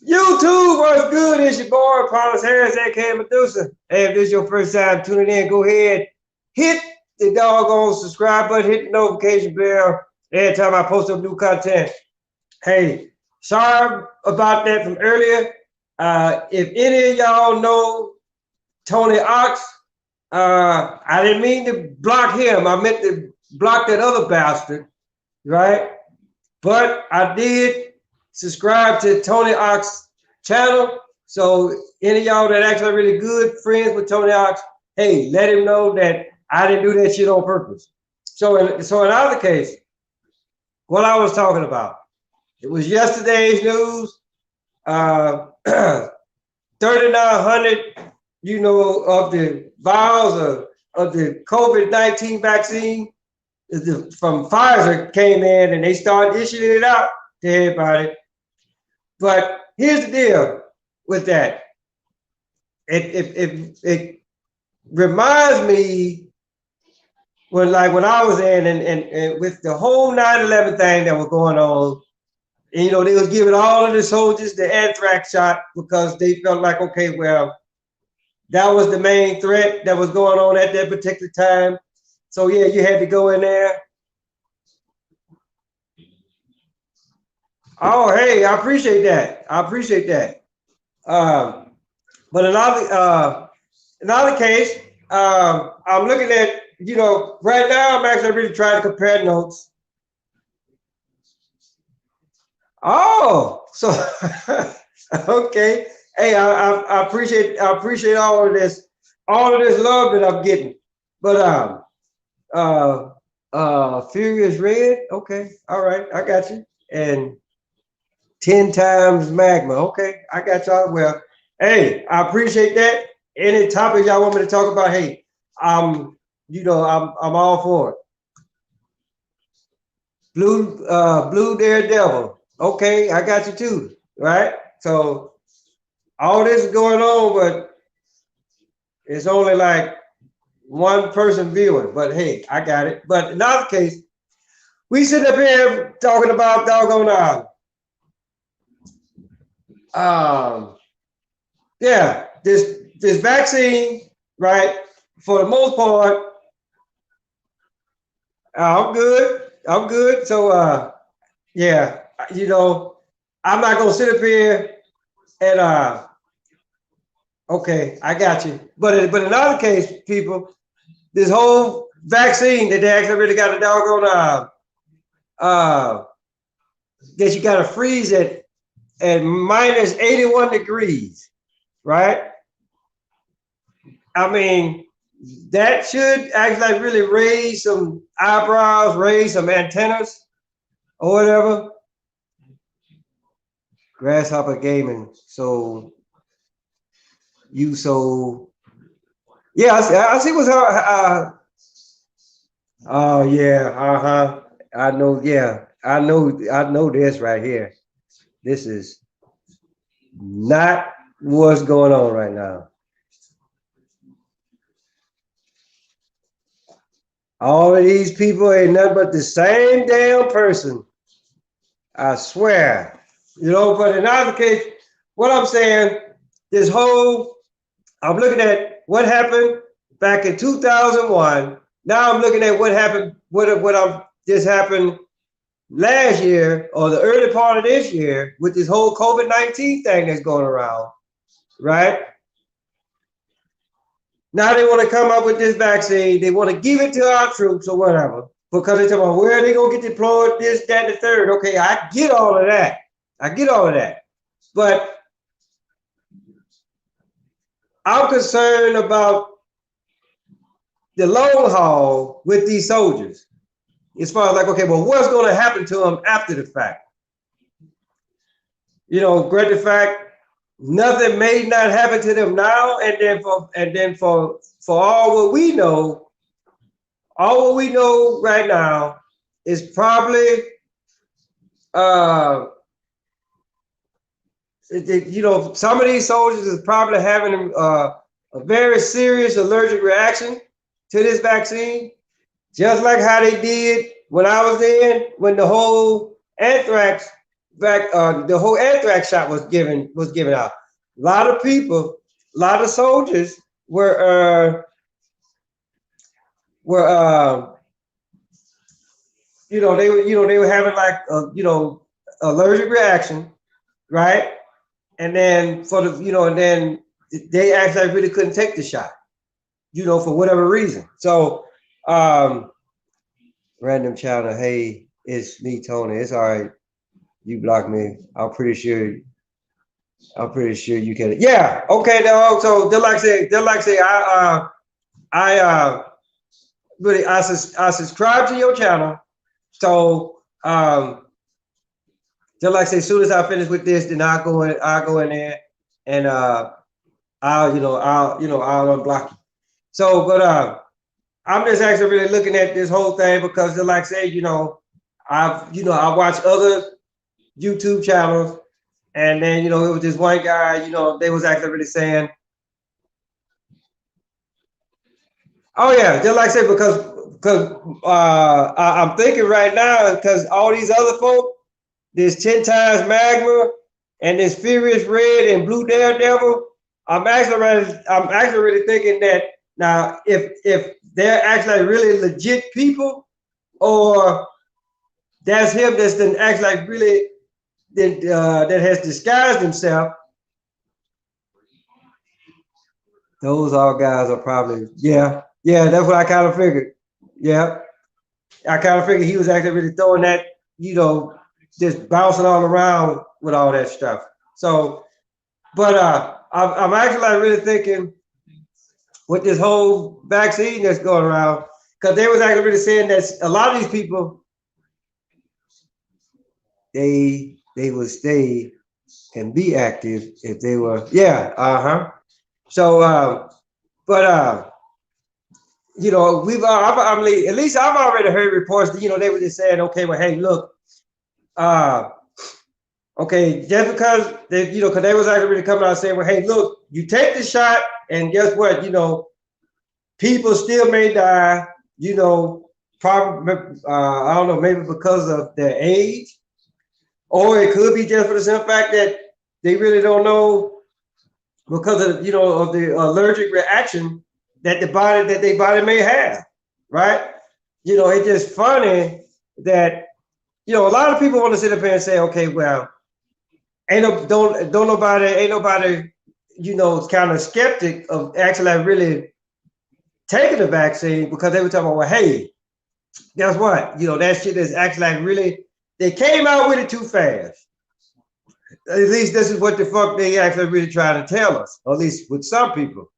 YouTube, what's good? It's your boy, Carlos Harris, aka Medusa. Hey, if this is your first time tuning in, go ahead, hit the doggone subscribe button, hit the notification bell every time I post up new content. Hey, sorry about that from earlier. If any of y'all know Tony Ox, I didn't mean to block him. I meant to block that other bastard, right? But I did subscribe to Tony Ox channel. So any of y'all that actually are really good friends with Tony Ox, hey, let him know that I didn't do that shit on purpose. So in either case, what I was talking about, it was yesterday's news. 3,900, of the vials of the COVID-19 vaccine from Pfizer came in, and they started issuing it out to everybody. But here's the deal with that. It reminds me when I was in and with the whole 9/11 thing that was going on, and, they was giving all of the soldiers the anthrax shot because they felt like, okay, well, that was the main threat that was going on at that particular time. So yeah, you had to go in there. Oh, hey, I appreciate that. But another case, I'm looking at, right now I'm actually really trying to compare notes. Oh, so okay. Hey, I appreciate all of this love that I'm getting. But Furious Red, okay, all right, I got you. And 10 times magma, okay, I got y'all. Well, hey, I appreciate that. Any topic y'all want me to talk about, hey, I'm all for it. Blue Daredevil, okay, I got you too, right? So all this is going on, but it's only like one person viewing. But hey, I got it. But in our case, we sitting up here talking about doggone this vaccine, right? For the most part, I'm good. So yeah, I'm not gonna sit up here and okay, I got you. But in other case, people, this whole vaccine that they actually really got a doggone that you gotta freeze it at minus 81 degrees, right? I mean, that should actually really raise some eyebrows, raise some antennas, or whatever. Grasshopper Gaming. So yeah, I see what's oh yeah, I know, yeah, I know this right here. This is not what's going on right now. All of these people ain't nothing but the same damn person. I swear. But in either case, what I'm saying, I'm looking at what happened back in 2001. Now I'm looking at what happened, just happened last year or the early part of this year with this whole COVID-19 thing that's going around, right? Now they want to come up with this vaccine. They want to give it to our troops or whatever, because they're talking about where they going to get deployed, this, that, and the third. Okay, I get all of that. But I'm concerned about the long haul with these soldiers. As far as like, okay, well, what's going to happen to them after the fact? Great the fact, nothing may not happen to them now, and then for all what we know right now is probably some of these soldiers is probably having a very serious allergic reaction to this vaccine, just like how they did when I was in, when the whole anthrax back, the whole anthrax shot was given out. A lot of people, a lot of soldiers were they were having like allergic reaction, right? And then and then they actually really couldn't take the shot, for whatever reason. So random channel, hey, it's me, Tony. It's all right. You blocked me. I'm pretty sure you can. Yeah. Okay. Dog. So they're like say I really I subscribe to your channel. So they're like say as soon as I finish with this, then I'll go in there and I'll unblock you. So but I'm just actually really looking at this whole thing because they're like say I watch other YouTube channels, and then it was this one guy, they was actually really saying, oh yeah, just like I said, because I'm thinking right now, because all these other folk, this 10 times magma and this furious red and blue daredevil, I'm actually really thinking that now if they're actually really legit people, or that's him that's been actually like really that has disguised himself. Those all guys are probably, yeah, that's what I kind of figured. Yeah, I kind of figured he was actually really throwing that, just bouncing all around with all that stuff. So, but I'm actually like really thinking with this whole vaccine that's going around, because they was actually really saying that a lot of these people, they would stay and be active if they were, So, but at least I've already heard reports that they were just saying, okay, well, hey, look, okay, just because because they was actually really coming out saying, well, hey, look, you take the shot, and guess what, people still may die, probably, I don't know, maybe because of their age, or it could be just for the simple fact that they really don't know because of of the allergic reaction that their body may have, right? It's just funny that a lot of people want to sit up here and say, okay, well, ain't nobody kind of skeptic of actually really taking the vaccine, because they were talking about, well, hey, guess what? That shit is actually like really, they came out with it too fast. At least this is what the fuck they actually really trying to tell us, or at least with some people.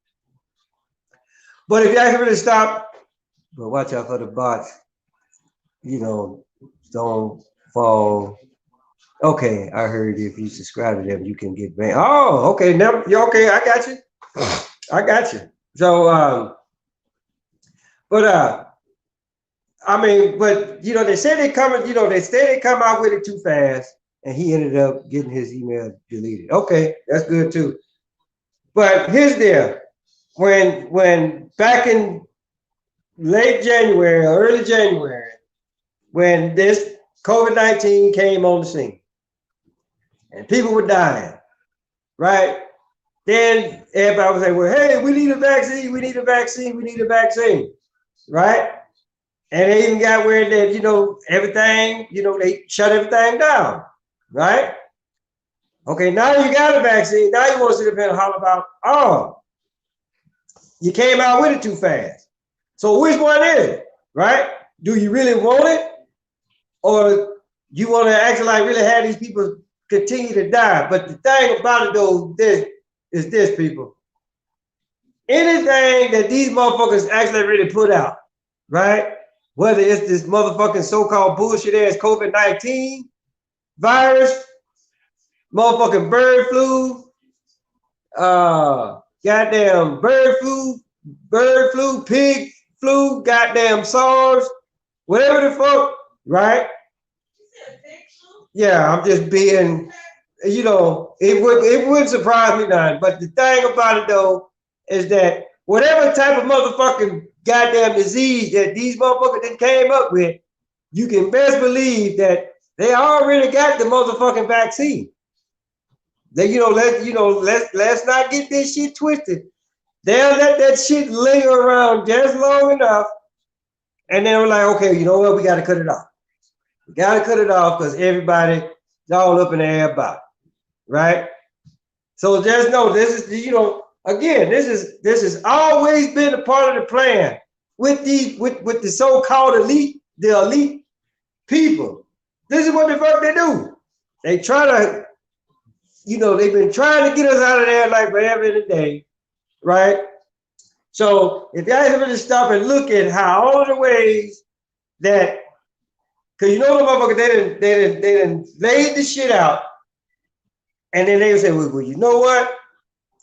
But if you actually really stop, but watch out for the bots, don't fall. Okay, I heard if you subscribe to them, you can get banned. Oh, okay, never. Okay, I got you. I got you. So, but I mean, but they say they coming. They say they come out with it too fast, and he ended up getting his email deleted. Okay, that's good too. But here's the when back in late January or early January, when this COVID-19 came on the scene and people were dying, right? Then everybody was like, well, hey, we need a vaccine, we need a vaccine, we need a vaccine, right? And they even got where that, everything, they shut everything down, right? Okay, now you got a vaccine. Now you want to sit up here and holler about, oh, you came out with it too fast. So which one is it, right? Do you really want it? Or you want to actually like really have these people continue to die? But the thing about it though, is this, people. Anything that these motherfuckers actually really put out, right? Whether it's this motherfucking so-called bullshit ass COVID-19 virus, motherfucking bird flu, goddamn bird flu, pig flu, goddamn SARS, whatever the fuck, right? Yeah, I'm just being, it wouldn't surprise me none. But the thing about it though is that whatever type of motherfucking goddamn disease that these motherfuckers came up with, you can best believe that They already got the motherfucking vaccine. They, let's not get this shit twisted. They'll let that shit linger around just long enough, and then we're like, okay, you know what? We got to cut it off. We got to cut it off because everybody's all up in the air about it, right? So just know this is, again, this has always been a part of the plan with the so-called elite, the elite people. This is what the fuck they do. They try to, they've been trying to get us out of there like forever in a day, right? So if y'all really stop and look at how all of the ways that, because the motherfuckers, they didn't laid the shit out, and then they would say, well, you know what?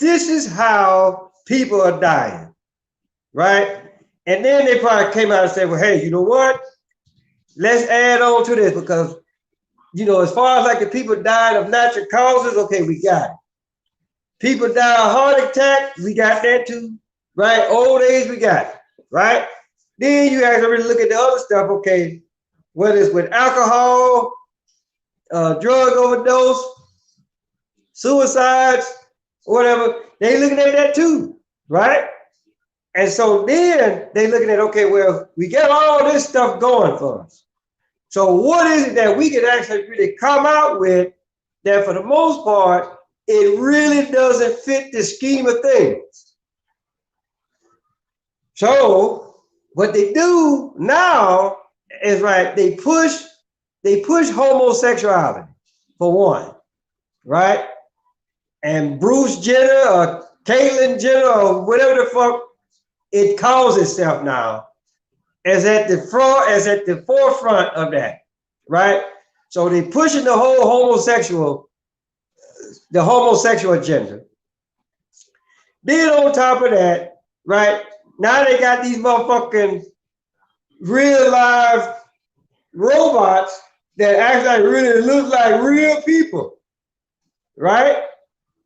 This is how people are dying, right? And then they probably came out and said, well, hey, you know what? Let's add on to this because, as far as like the people dying of natural causes, okay, we got it. People die of heart attack, we got that too, right? Old age, we got it, right? Then you actually really look at the other stuff, okay, whether it's with alcohol, drug overdose, suicides, whatever, they looking at that too, right? And so then they looking at, okay, well, we got all this stuff going for us. So what is it that we can actually really come out with that for the most part, it really doesn't fit the scheme of things? So what they do now is, right, they push homosexuality for one, right? And Bruce Jenner or Caitlyn Jenner or whatever the fuck it calls itself now is at the forefront of that, right? So they pushing the whole homosexual agenda. Then on top of that, right, now they got these motherfucking real live robots that actually really look like real people, right?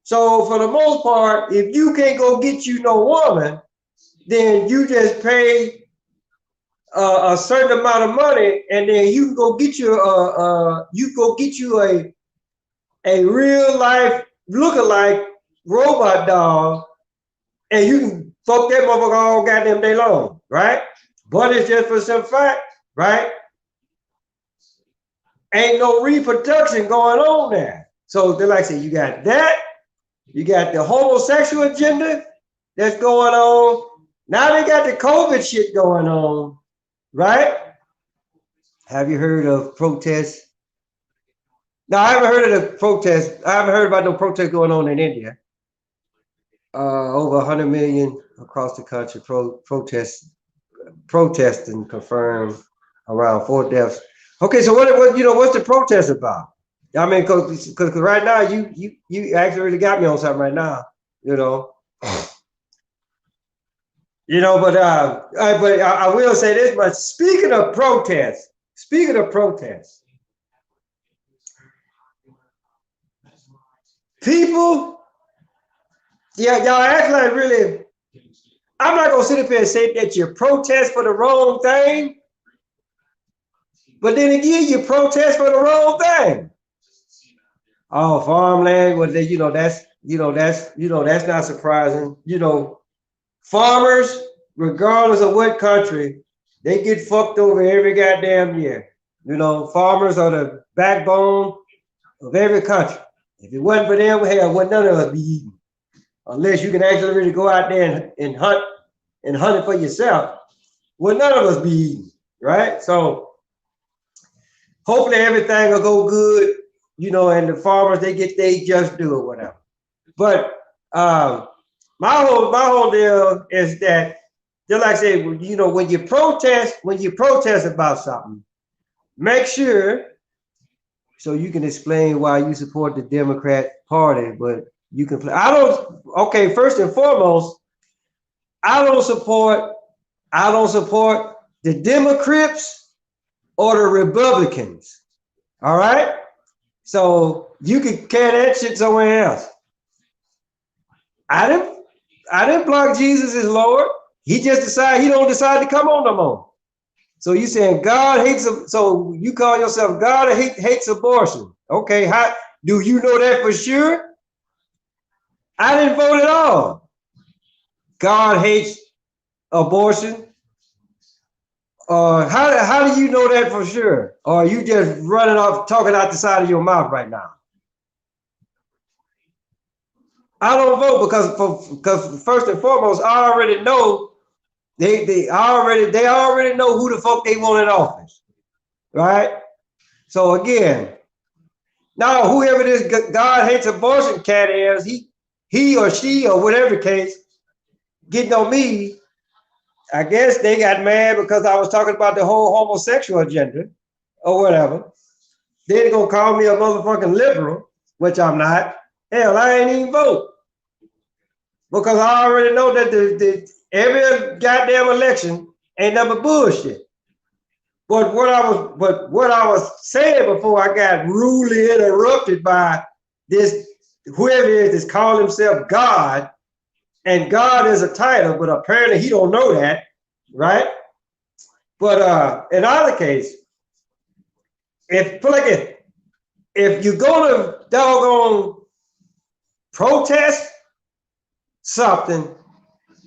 So for the most part, if you can't go get you no woman, then you just pay a certain amount of money, and then you can go get you a real life lookalike robot dog, and you can fuck that motherfucker all goddamn day long, right? But it's just for some fact, right? Ain't no reproduction going on there. So they like to say you got that, you got the homosexual agenda that's going on. Now they got the COVID shit going on, right? Have you heard of protests? No, I haven't heard of the protests. I haven't heard about no protests going on in India. Over 100 million across the country protesting confirmed around 4 deaths. Okay, so what's the protest about? I mean, because right now you actually really got me on something right now, but I will say this much. Speaking of protests, people, y'all act like really. I'm not gonna sit up here and say that you protest for the wrong thing, but then again, you protest for the wrong thing. Oh, farmland, well, that's not surprising. Farmers, regardless of what country, they get fucked over every goddamn year. Farmers are the backbone of every country. If it wasn't for them, hell, none of us be eating. Unless you can actually really go out there and hunt it for yourself, none of us be eating, right? So hopefully everything will go good, and the farmers, they get they just do or whatever. But my whole deal is that, just like I said, when you protest about something, make sure so you can explain why you support the Democrat Party, but you can play. First and foremost, I don't support the Democrats or the Republicans. All right? So you can carry that shit somewhere else. I didn't block Jesus as Lord. He just he don't decide to come on no more. So you saying God hates, so you call yourself God hates abortion. Okay, how do you know that for sure? I didn't vote at all. God hates abortion. How do you know that for sure? Or are you just running off, talking out the side of your mouth right now? I don't vote because first and foremost, I already know they already know who the fuck they want in office, right? So again, now whoever this God hates abortion cat is, he or she or whatever case, getting on me. I guess they got mad because I was talking about the whole homosexual agenda or whatever. They're gonna call me a motherfucking liberal, which I'm not. Hell, I ain't even vote because I already know that every goddamn election ain't nothing but bullshit. But what I was saying before I got rudely interrupted by this whoever it is that's calling himself God, and God is a title, but apparently he don't know that, right? But in either case, if you go to doggone protest something,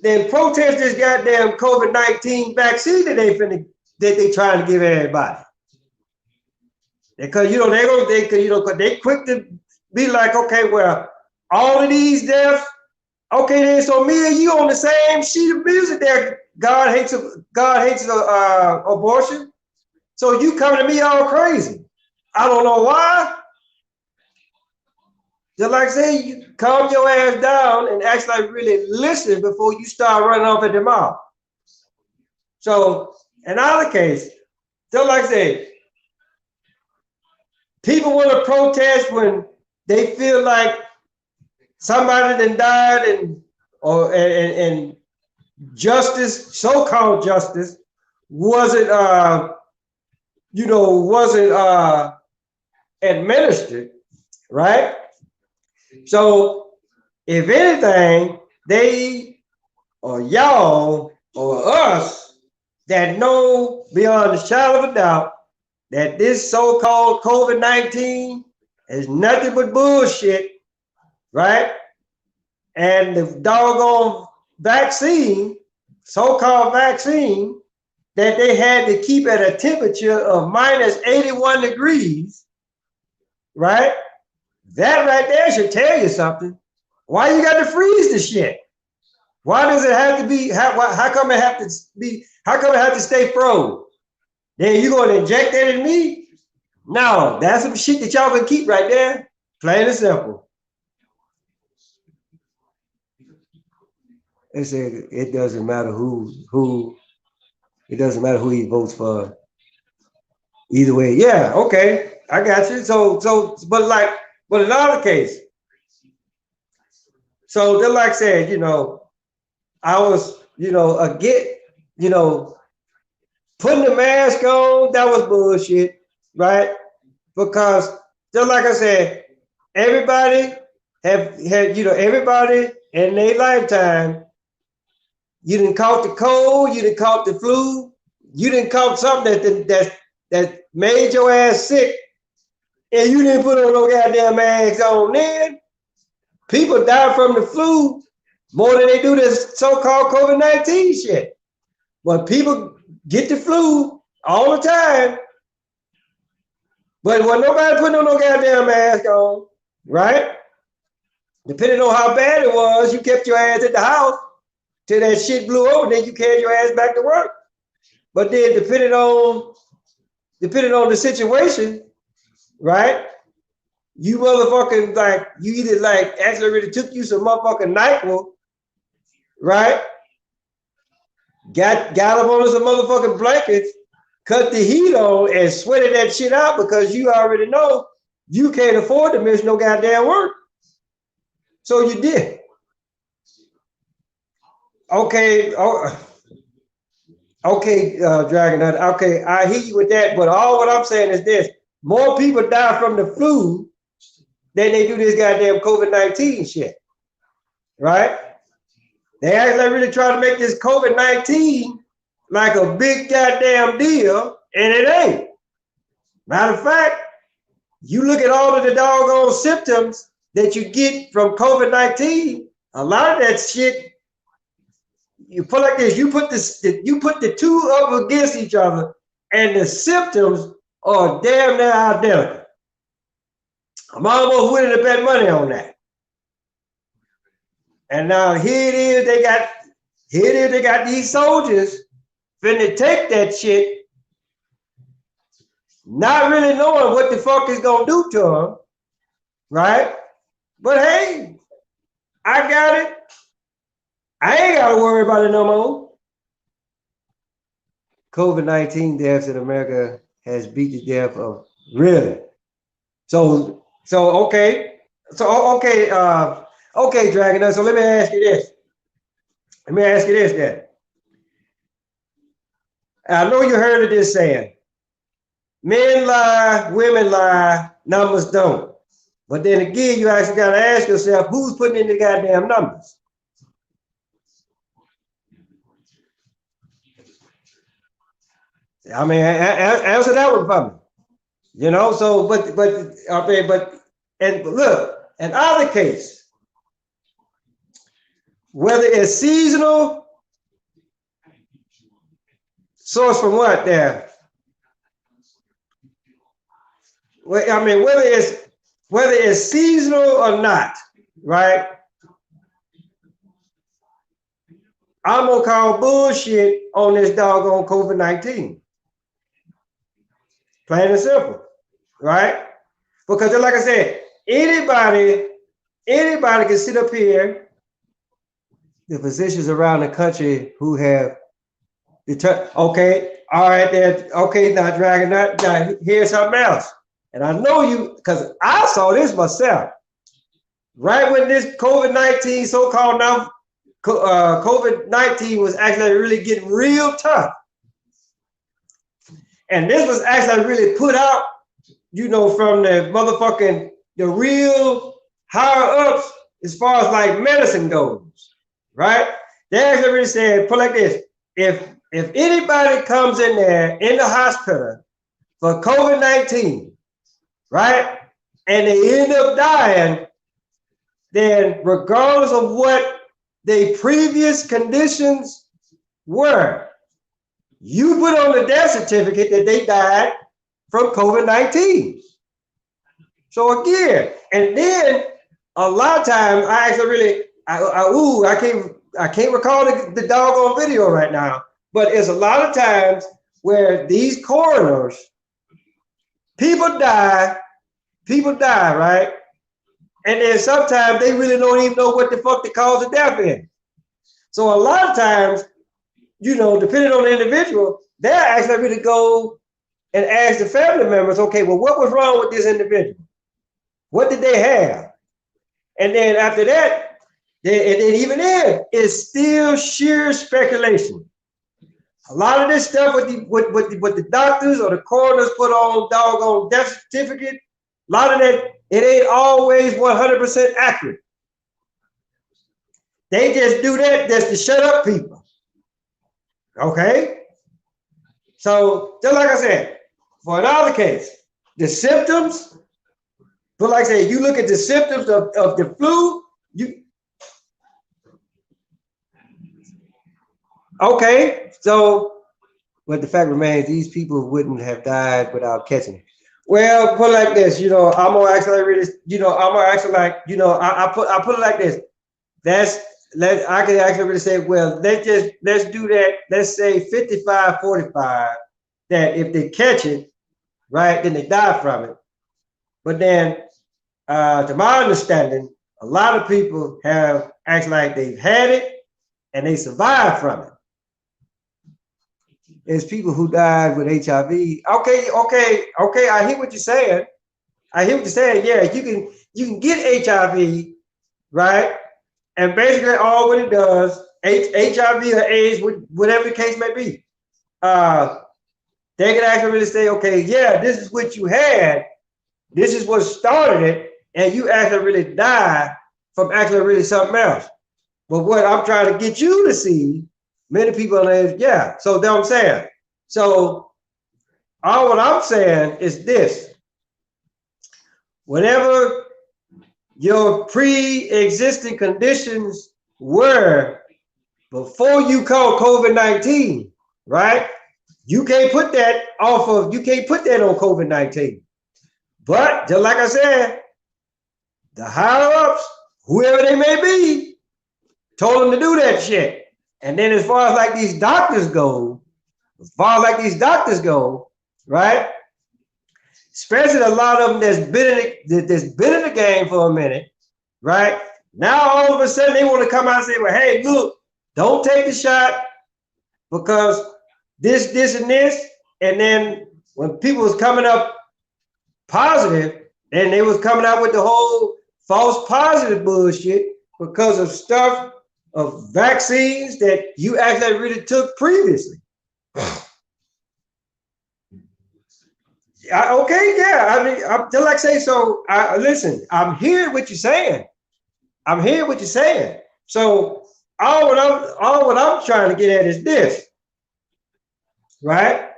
then protest this goddamn COVID-19 vaccine that they trying to give everybody. Because they quick to be like, okay, well, all of these deaths, okay, then so me and you on the same sheet of music there. God hates abortion. So you coming to me all crazy. I don't know why. Just like I say, you calm your ass down and actually really listen before you start running off at the mouth. So in either case, just like I say, people want to protest when they feel like somebody that died and justice, so-called justice, wasn't administered, right? So if anything, they or y'all or us that know beyond a shadow of a doubt that this so-called COVID-19 is nothing but bullshit, right? And the doggone vaccine, so-called vaccine, that they had to keep at a temperature of minus 81 degrees, right? That right there should tell you something. Why you got to freeze the shit? Why does it have to be, how come it have to be, how come it have to stay froze? Then you going to inject that in me? No, that's some shit that y'all can keep right there. Plain and simple. They said it doesn't matter it doesn't matter who he votes for. Either way, yeah, okay, I got you. But in another case, so just like I said, I was, putting the mask on, that was bullshit, right? Because just like I said, everybody everybody in their lifetime, you didn't caught the cold, you didn't caught the flu, you didn't caught something that made your ass sick, and you didn't put on no goddamn mask on then. People die from the flu more than they do this so-called COVID-19 shit. But people get the flu all the time, but when nobody putting on no goddamn mask on, right? Depending on how bad it was, you kept your ass at the house till that shit blew over, then you carried your ass back to work. But then depending on the situation, right? You motherfucking you either actually really took you some motherfucking NyQuil, right? Got them on some motherfucking blankets, cut the heat on and sweated that shit out because you already know you can't afford to miss no goddamn work. So you did. Okay, okay, Dragon. Okay, I hear you with that, but all what I'm saying is this: more people die from the flu than they do this goddamn COVID-19 shit, right? They actually really try to make this COVID-19 like a big goddamn deal, and it ain't. Matter of fact, you look at all of the doggone symptoms that you get from COVID-19, a lot of that shit, you put like this, you put the two up against each other, and the symptoms are damn near identical. I'm almost willing to bet money on that. And now here it is, they got these soldiers finna take that shit, not really knowing what the fuck is gonna do to them, right? But hey, I got it. I ain't gotta worry about it no more. COVID-19 deaths in America has beat the death of really. So okay, okay, Dragon. So let me ask you this. Then. I know you heard of this saying: men lie, women lie, numbers don't. But then again, you actually got to ask yourself, who's putting in the goddamn numbers? I mean, answer that one for me. You know, so and look, in either case, whether it's seasonal, source from what there? Well, I mean, whether it's seasonal or not, right? I'm gonna call bullshit on this doggone COVID-19. Plain and simple, right? Because like I said, anybody can sit up here, the physicians around the country who have okay, all right, there, okay, now Dragon, now here's something else. And I know you, because I saw this myself. Right when this COVID-19, so-called now, COVID-19 was actually really getting real tough. And this was actually really put out, you know, from the real higher ups as far as like medicine goes, right? They actually really said, put like this, if anybody comes in there in the hospital for COVID-19, right, and they end up dying, then regardless of what their previous conditions were, you put on the death certificate that they died from COVID-19. So again, and then a lot of times I actually really, I can't recall the doggone video right now, but it's a lot of times where these coroners, people die, right? And then sometimes they really don't even know what the fuck the cause of death is. So a lot of times, you know, depending on the individual, they'll actually really go and ask the family members, okay, well, what was wrong with this individual? What did they have? And then after that, and then even then, it's still sheer speculation. A lot of this stuff with the doctors or the coroners put on doggone death certificate, a lot of that, it ain't always 100% accurate. They just do that just to shut up people. Okay? So, just like I said, for another case, the symptoms, but like I said, you look at the symptoms of the flu, okay, so, but the fact remains, these people wouldn't have died without catching it. Well, put it like this, you know, I'm gonna actually really, you know, I'm gonna actually like, you know, I put it like this. I can actually really say, well, let's do that. Let's say 55-45, that if they catch it, right, then they die from it. But then, to my understanding, a lot of people have actually like they've had it and they survived from it. There's people who died with HIV. Okay. I hear what you're saying. Yeah, you can get HIV, right? And basically, all what it does, HIV or AIDS, whatever the case may be, they can actually really say, okay, yeah, this is what you had, this is what started it, and you actually really die from actually really something else. But what I'm trying to get you to see Many people on age, yeah. So that's what I'm saying. So all what I'm saying is this: whatever your pre-existing conditions were before you caught COVID-19, right? You can't put that you can't put that on COVID-19. But just like I said, the higher ups, whoever they may be, told them to do that shit. And then as far as like these doctors go, right? Especially a lot of them that's been in the game for a minute, right? Now all of a sudden they want to come out and say, well, hey, look, don't take the shot because this, and this. And then when people was coming up positive, and they was coming out with the whole false positive bullshit because of stuff of vaccines that you actually really took previously. Okay, yeah. I mean, I'm just like say so. Listen. I'm hearing what you're saying. So all what I'm trying to get at is this, right?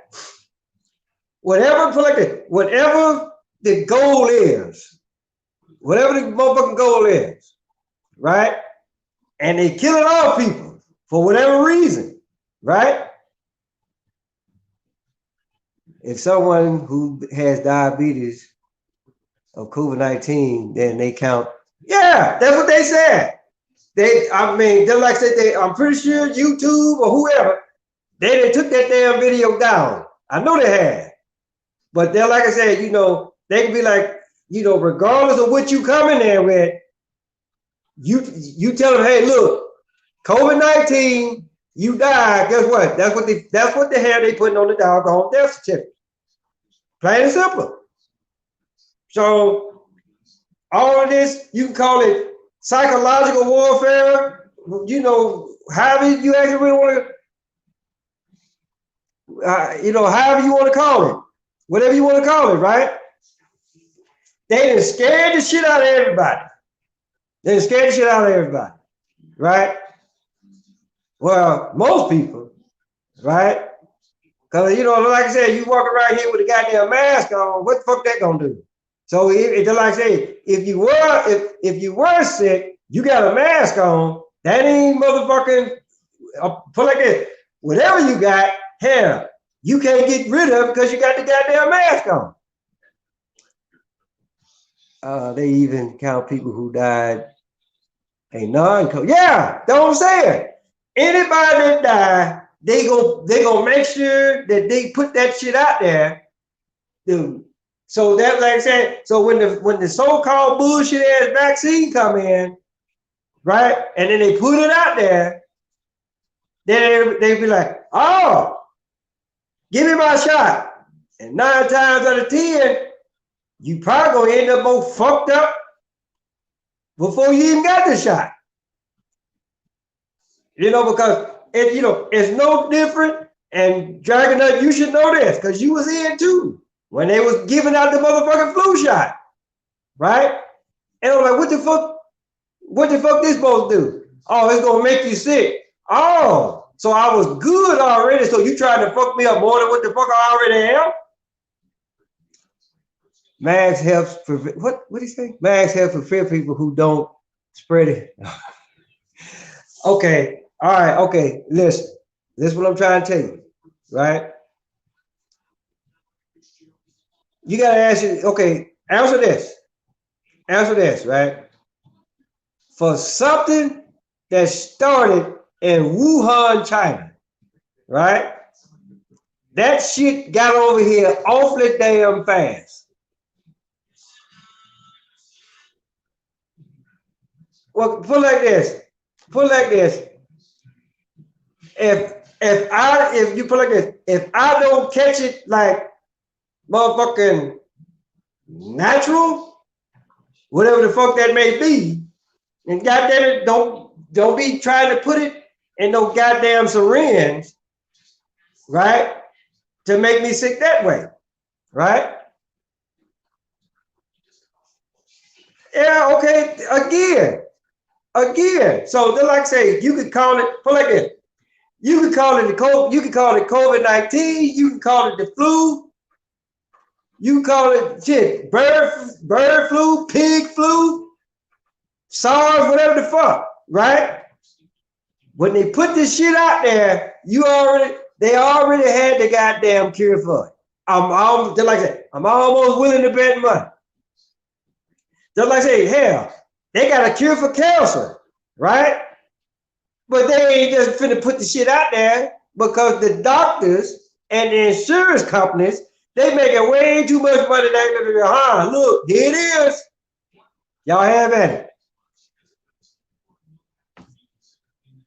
Whatever the goal is, whatever the motherfucking goal is, right? And they killing all people for whatever reason, right? If someone who has diabetes of COVID-19, then they count. Yeah, that's what they said. I mean, just like I said, I'm pretty sure YouTube or whoever, they took that damn video down. I know they had. But then, like I said, they can be like, regardless of what you come in there with, you tell them, hey, look, COVID-19, you died. Guess what? That's what the hell they putting on the doggone death certificate. Plain and simple. So all of this, you can call it psychological warfare. However you actually really want to, however you want to call it, whatever you want to call it, right? They done scared the shit out of everybody. Right? Well, most people, right? Because, like I said, you walk around here with a goddamn mask on, what the fuck that gonna do? So, like I say, if you were sick, you got a mask on, that ain't motherfucking, put like this, whatever you got, hell, you can't get rid of it because you got the goddamn mask on. They even count people who died a non-COVID. Yeah, that's what I'm saying. Anybody that died, they gonna make sure that they put that shit out there. Dude. So that, like I said, so when the so-called bullshit ass vaccine come in, right, and then they put it out there, then they be like, oh, give me my shot. And 9 times out of 10, you probably gonna end up more fucked up before you even got the shot. Because it's no different. And Dragonut, you should know this because you was in too when they was giving out the motherfucking flu shot, right? And I'm like, what the fuck this supposed to do? Oh, it's gonna make you sick. Oh, so I was good already. So you trying to fuck me up more than what the fuck I already am? Mags helps prevent, what do you say? Mags help prevent people who don't spread it. Okay, all right, okay, listen. This is what I'm trying to tell you, right? You gotta answer this, right? For something that started in Wuhan, China, right? That shit got over here awfully damn fast. Well, put it like this. If you put it like this, if I don't catch it like motherfucking natural, whatever the fuck that may be, and goddamn it, don't be trying to put it in no goddamn syringe, right? To make me sick that way, right? Yeah, okay, again. So then, like I say, you could call it, put like this. You can call it the COVID, you can call it COVID-19, you can call it the flu, you can call it shit, bird flu, pig flu, SARS, whatever the fuck, right? When they put this shit out there, they already had the goddamn cure for it. Just like I said, I'm almost willing to bet money. Just like I say, hell, they got a cure for cancer, right? But they ain't just finna put the shit out there because the doctors and the insurance companies, they making way too much money. Look, here it is. Y'all have at it.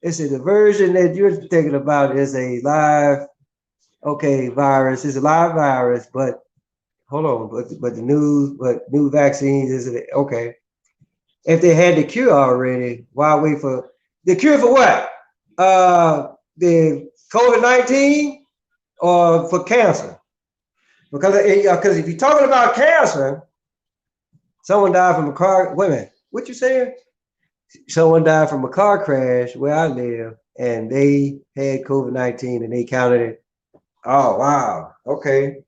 It's the version that you're thinking about is a live, okay, virus. It's a live virus, but hold on, but new vaccines is it okay? If they had the cure already, why wait for the cure for what? The COVID-19 or for cancer? Because if you're talking about cancer, someone died from a car. Wait a minute, what you saying? Someone died from a car crash where I live, and they had COVID-19, and they counted it. Oh wow, okay,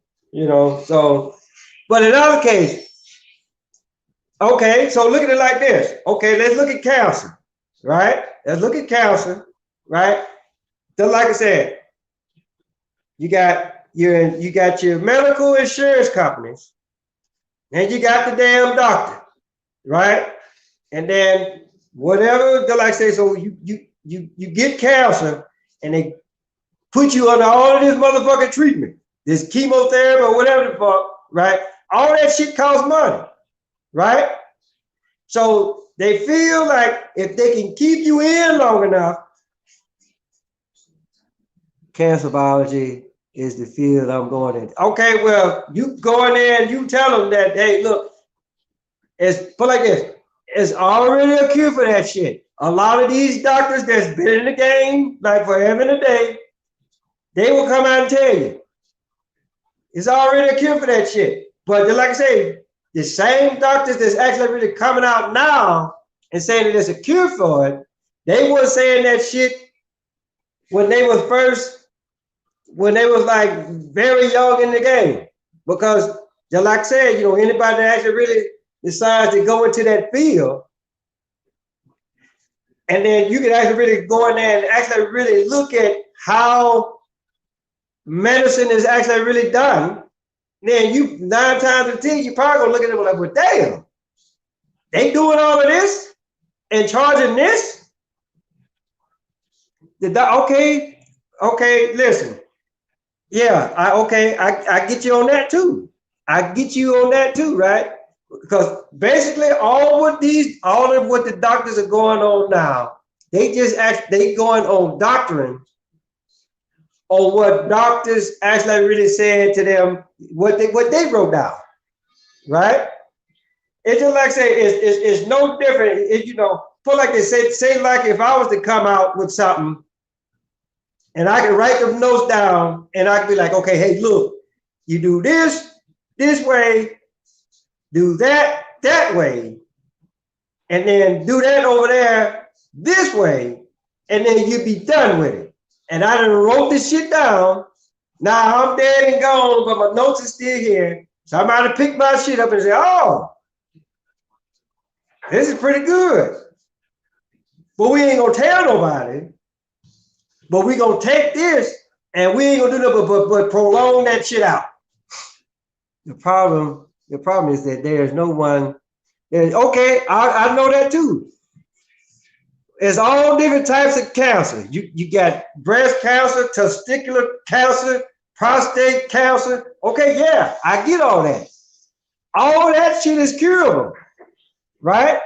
so. But in other case, okay, so look at it like this. Okay, let's look at cancer, right? Let's look at cancer, right? Just like I said, you got your medical insurance companies, and you got the damn doctor, right? And then whatever, just like I say, so you get cancer, and they put you under all of this motherfucking treatment, this chemotherapy or whatever the fuck, right? All that shit costs money, right? So they feel like if they can keep you in long enough, cancer biology is the field I'm going in. Okay, well, you go in there and you tell them that, hey, look, it's put like this. It's already a cure for that shit. A lot of these doctors that's been in the game like forever and a day, they will come out and tell you it's already a cure for that shit. But like I say, the same doctors that's actually really coming out now and saying that there's a cure for it, they were saying that shit when they was like very young in the game. Because just like I said, anybody that actually really decides to go into that field, and then you can actually really go in there and actually really look at how medicine is actually really done. Then you 9 times out of 10, you probably gonna look at it like, well, damn, they doing all of this and charging this? Okay, listen. Yeah, I get you on that too. I get you on that too, right? Because basically all of what the doctors are going on now, they going on doctrine on what doctors actually really said to them, what they wrote down, right? It's just like say it's no different. Put like they say like if I was to come out with something and I can write the notes down and I can be like, okay, hey, look, you do this way, do that way, and then do that over there this way, and then you be done with it. And I done wrote this shit down. Now I'm dead and gone, but my notes are still here. So I'm about to pick my shit up and say, oh, this is pretty good. But we ain't gonna tell nobody. But we gonna take this and we ain't gonna do nothing but prolong that shit out. The problem is that there's no one. Okay, I know that too. There's all different types of cancer. You got breast cancer, testicular cancer, prostate cancer. Okay, yeah, I get all that. All that shit is curable, right?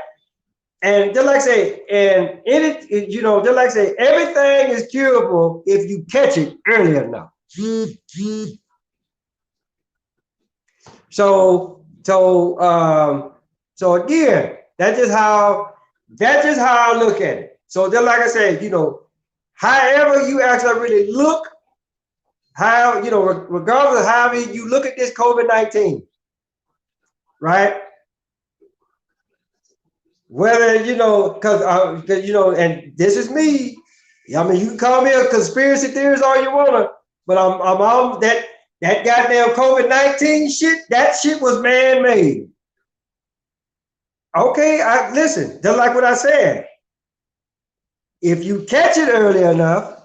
And just like I say, just like I say, everything is curable if you catch it early enough. So again, that's just how I look at it. So just like I said, however you actually really look, regardless of how you look at this COVID-19, right? Whether, because and this is me, I mean, you can call me a conspiracy theorist all you wanna, but I'm on that goddamn COVID-19 shit. That shit was man-made. Okay, listen. Just like what I said. If you catch it early enough,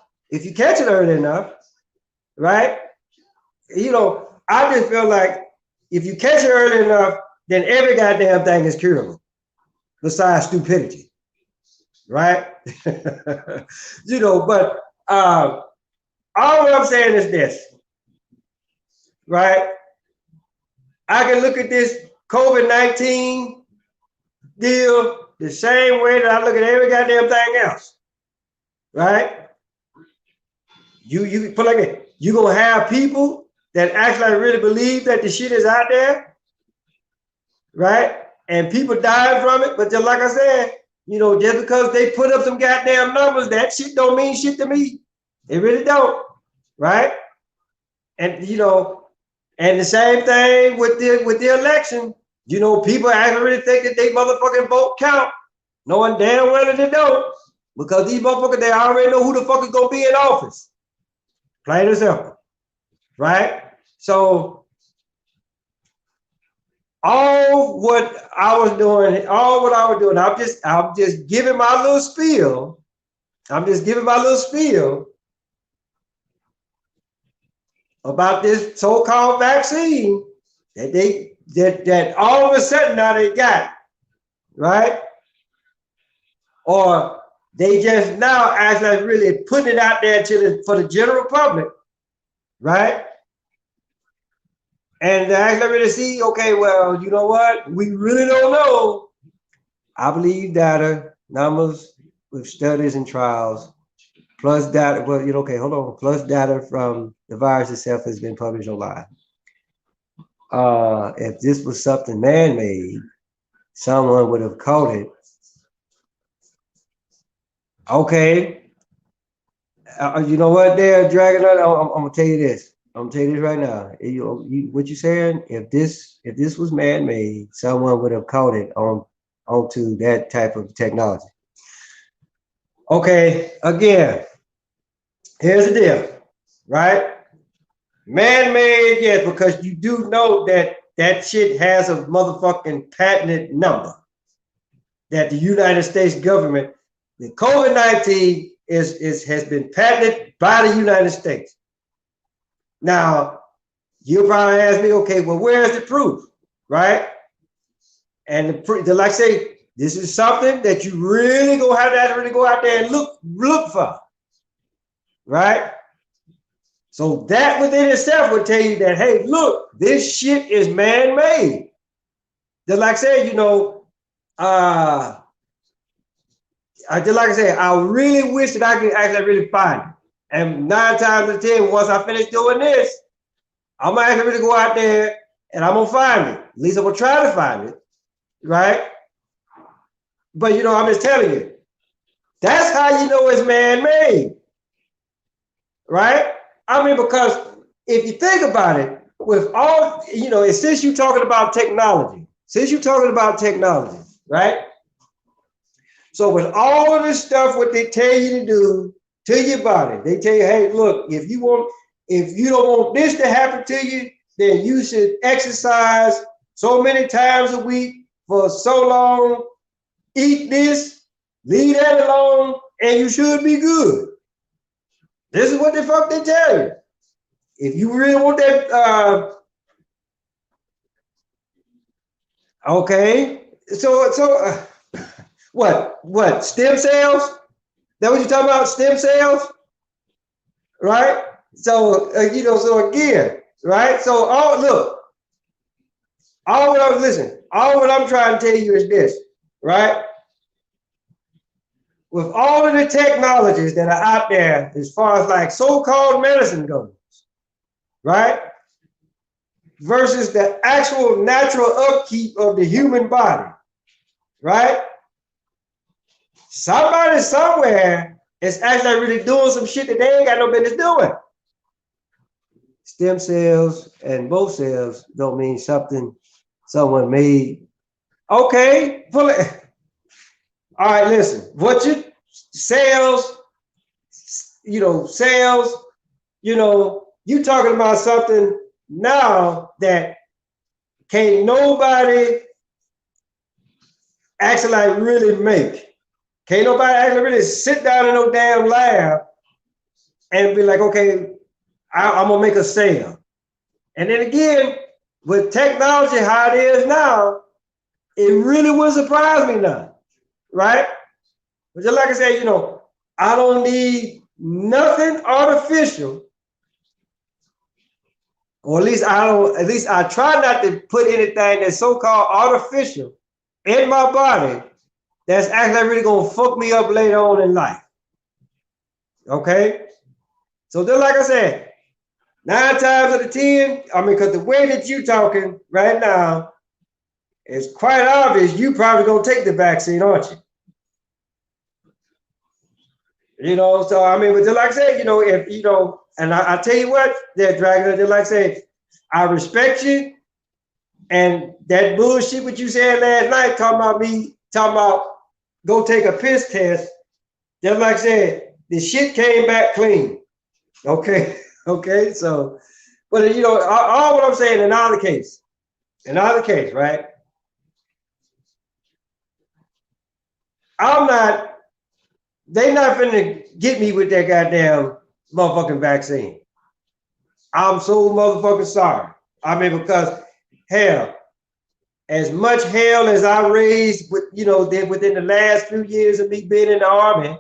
right? You know, I just feel like if you catch it early enough, then every goddamn thing is curable, besides stupidity, right? You know, but all what I'm saying is this, right? I can look at this COVID-19 deal the same way that I look at every goddamn thing else, right? You put like that. You gonna have people that actually really believe that the shit is out there, right? And people dying from it. But just like I said, you know, just because they put up some goddamn numbers, that shit don't mean shit to me. It really don't, right? And you know, and the same thing with the election. You know, people actually really think that they motherfucking vote count, knowing damn well that they don't, because these motherfuckers, they already know who the fuck is gonna be in office. Plain and simple, right? So all what I was doing, I'm just giving my little spiel. I'm just giving my little spiel about this so-called vaccine that all of a sudden now they got, right? Or they just now actually really putting it out there for the general public, right? And to actually really see, okay, well, you know what? We really don't know. I believe data, numbers with studies and trials, plus data, well, you know, okay, hold on, plus data from the virus itself has been published online. If this was something man-made, someone would have caught it. Okay, you know what, there, Dragon? I'm gonna tell you this. I'm gonna tell you this right now. What you saying? If this was man-made, someone would have caught it onto that type of technology. Okay, again, here's the deal, right? Man-made, yes, because you do know that shit has a motherfucking patented number that the United States government, the COVID-19 has been patented by the United States. Now, you'll probably ask me, okay, well, where's the proof, right? And like I say, this is something that you really gonna have to really go out there and look for, right? So that within itself would tell you that, hey, look, this shit is man-made. Just like I said, you know, just like I said, I really wish that I could actually really find it. And 9 times out of 10, once I finish doing this, I'm gonna actually really go out there and I'm gonna find it. At least I'm gonna try to find it, right? But you know, I'm just telling you, that's how you know it's man-made, right? I mean, because if you think about it, with all, you know, since you're talking about technology, right? So with all of this stuff, what they tell you to do to your body, they tell you, hey, look, if you don't want this to happen to you, then you should exercise so many times a week for so long, eat this, leave that alone, and you should be good. This is what the fuck they tell you. If you really want that, okay. So what? Stem cells? That what you talking about? Stem cells, right? So you know. So again, right? So look. All what I'm trying to tell you is this, right? With all of the technologies that are out there, as far as like so-called medicine goes, right? Versus the actual natural upkeep of the human body, right? Somebody somewhere is actually really doing some shit that they ain't got no business doing. Stem cells and both cells don't mean something someone made. Okay, pull it. All right, listen. What you cells sales, you talking about something now that can't nobody actually like really make. Can't nobody actually really sit down in no damn lab and be like, okay, I'm gonna make a sale. And then again, with technology how it is now, it really would surprise me now, right? But just like I said, I don't need nothing artificial, or at least I try not to put anything that's so-called artificial in my body that's actually really gonna fuck me up later on in life. Okay? So just like I said, 9 times out of 10, because the way that you're talking right now, it's quite obvious you probably gonna take the vaccine, aren't you? So but just like I said, if and I tell you what, that Dragon, just like I said, I respect you, and that bullshit what you said last night talking about go take a piss test, just like I said, the shit came back clean. Okay, okay, so, but all what I'm saying in either case, right? They not finna get me with that goddamn motherfucking vaccine. I'm so motherfucking sorry. Because hell, as much hell as I raised within the last few years of me being in the army,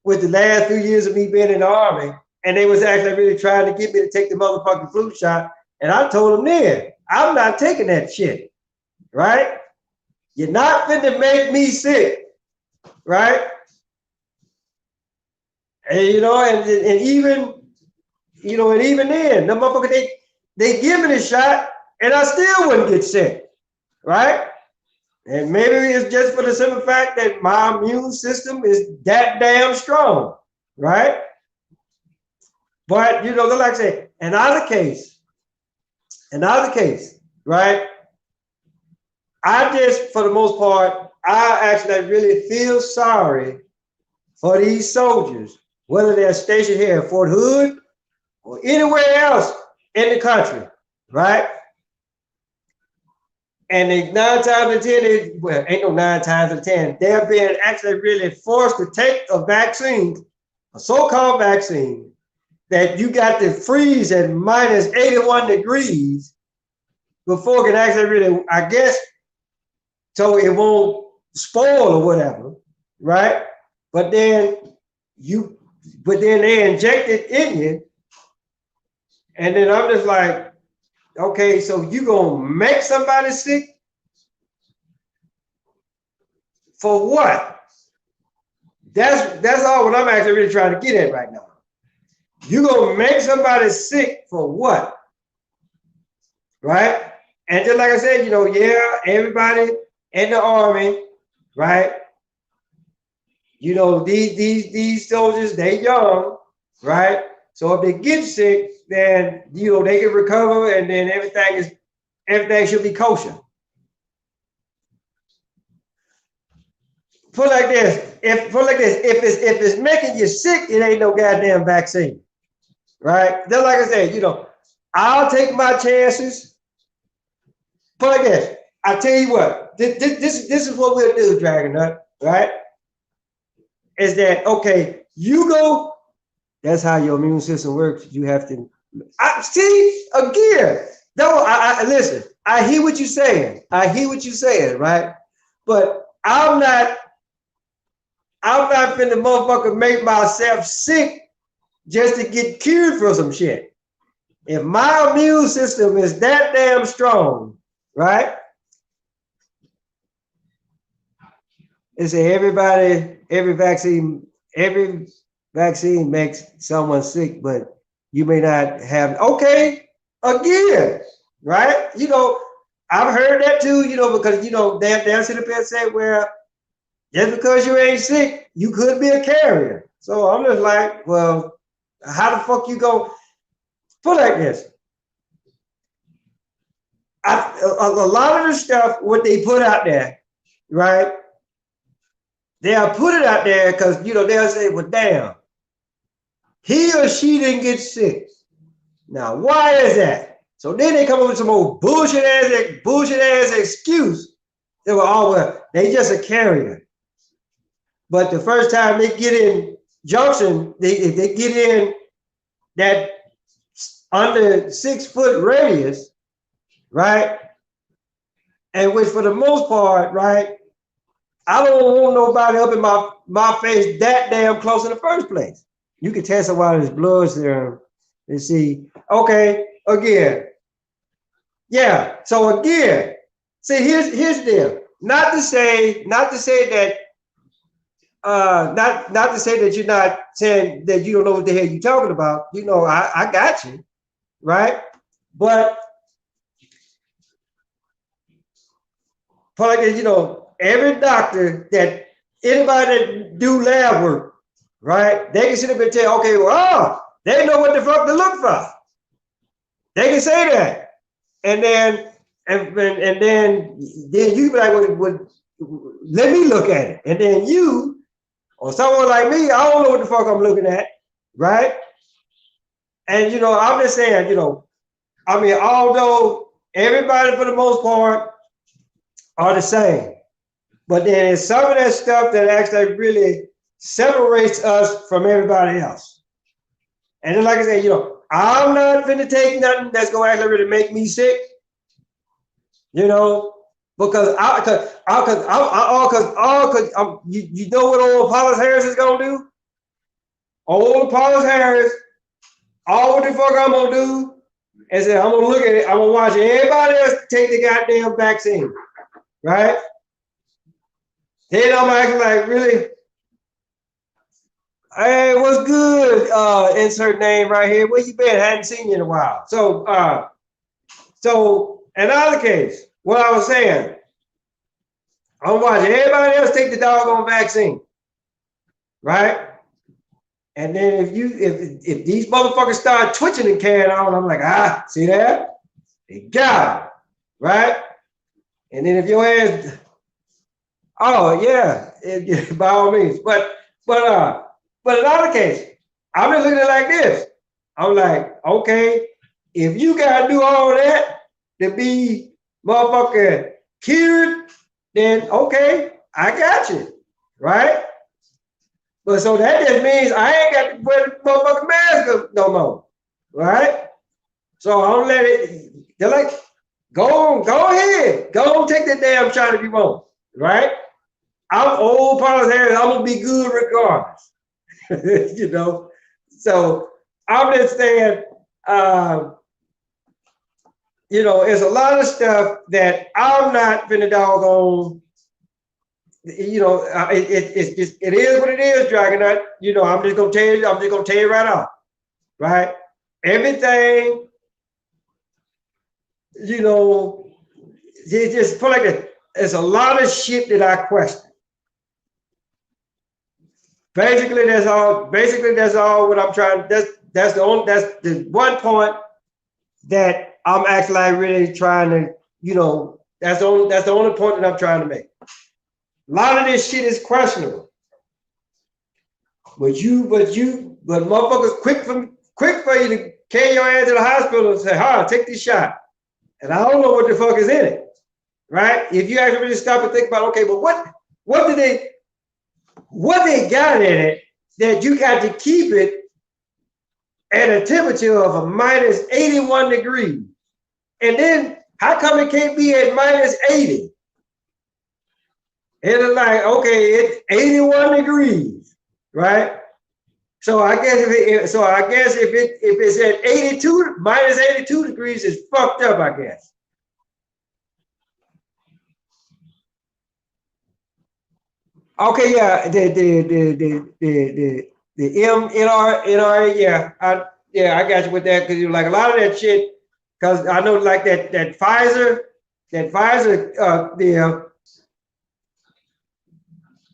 with the last few years of me being in the army, and they was actually really trying to get me to take the motherfucking flu shot, and I told them then, I'm not taking that shit, right? You're not finna make me sick, right? And and even then, the motherfucker they give me the shot, and I still wouldn't get sick, right? And maybe it's just for the simple fact that my immune system is that damn strong, right? But like I say, another case, right? I just, for the most part, I actually really feel sorry for these soldiers, whether they're stationed here at Fort Hood or anywhere else in the country, right? And they 9 times out of 10, ain't no 9 times out of 10, they're being actually really forced to take a vaccine, a so-called vaccine, that you got to freeze at minus 81 degrees before it can actually really, I guess, so it won't spoil or whatever, right? But then they inject it in you, and then I'm just like, okay, so you gonna make somebody sick for what? That's all what I'm actually really trying to get at right now. You gonna make somebody sick for what? Right? And just like I said, yeah, everybody in the army, right? These soldiers, they young, right? So if they get sick, then they can recover, and then everything should be kosher. Put like this, if it's making you sick, it ain't no goddamn vaccine, right? Just like I said, I'll take my chances. Put like this, I tell you what, this is what we'll do, Dragon Nut, right? Is that okay? You go. That's how your immune system works. You have to. I see again. No, I listen. I hear what you're saying. Right? But I'm not finna motherfucker make myself sick just to get cured for some shit. If my immune system is that damn strong, right? It's every vaccine makes someone sick, but you may not have. Okay, again, right? I've heard that too. Because they'll sit up and say, well, just because you ain't sick, you could be a carrier. So I'm just like, well, how the fuck you go? Put like this. A lot of the stuff what they put out there, right? they'll put it out there because, you know, they'll say, well, damn, he or she didn't get sick. Now, why is that? So then they come up with some old bullshit ass excuse. They were all, well, they just a carrier. But the first time they get in junction, if they get in that under 6 foot radius, right? And which for the most part, right, I don't want nobody up in my face that damn close in the first place. You can test somebody's blood serum and see, okay, again. Yeah, so again, see, here's the deal. Not to say that not to say that you're not saying that you don't know what the hell you're talking about. You know, I got you, right? But you know, every doctor that anybody that do lab work, right? They can sit up and tell, okay, well, they know what the fuck to look for. They can say that, and then you be like, well, let me look at it, and then you or someone like me, I don't know what the fuck I'm looking at, right? And you know, I'm just saying, you know, I mean, although everybody for the most part are the same, but then there's some of that stuff that actually really separates us from everybody else. And then, like I said, you know, I'm not finna take nothing that's gonna actually really make me sick, you know, because you know what old Paulus Harris is gonna do? Old Paulus Harris, all what the fuck I'm gonna do is that I'm gonna look at it, I'm gonna watch everybody else take the goddamn vaccine, right? Then I'm acting like, really? Hey, what's good? Insert name right here. Where you been? Hadn't seen you in a while. So in either case, what I was saying, I'm watching everybody else take the doggone vaccine, right? And then if these motherfuckers start twitching and carrying on, I'm like, see that? They got it, right? And then if your ass, oh yeah, by all means. But in other case, I'm just looking at it like this. I'm like, okay, if you gotta do all that to be motherfucking cured, then okay, I got you, right? But so that just means I ain't got to wear the motherfucking mask no more, right? So I'm let it. They're like, go ahead, go on, take that damn shot if you want, right? I'm old Paulus Harris. I'm gonna be good regardless, you know. So I'm just saying, you know, it's a lot of stuff that I'm not finna doggone. You know, it's just, it is what it is, Dragonite. You know, I'm just gonna tell you right off, right? Everything, you know, it just feel like there's a lot of shit that I question. Basically, that's all what I'm trying. That's the one point that I'm actually really trying to, you know, that's the only point that I'm trying to make. A lot of this shit is questionable. But motherfuckers quick for you to carry your ass to the hospital and say, take this shot. And I don't know what the fuck is in it. Right? If you actually really stop and think about, okay, but what they got in it that you got to keep it at a temperature of a minus 81 degrees. And then how come it can't be at minus 80? And it's like, okay, it's 81 degrees, right? So I guess if it's at 82, minus 82 degrees, it's fucked up, I guess. Okay, yeah, the NR, yeah, I got you with that, because you like a lot of that shit, because I know like that Pfizer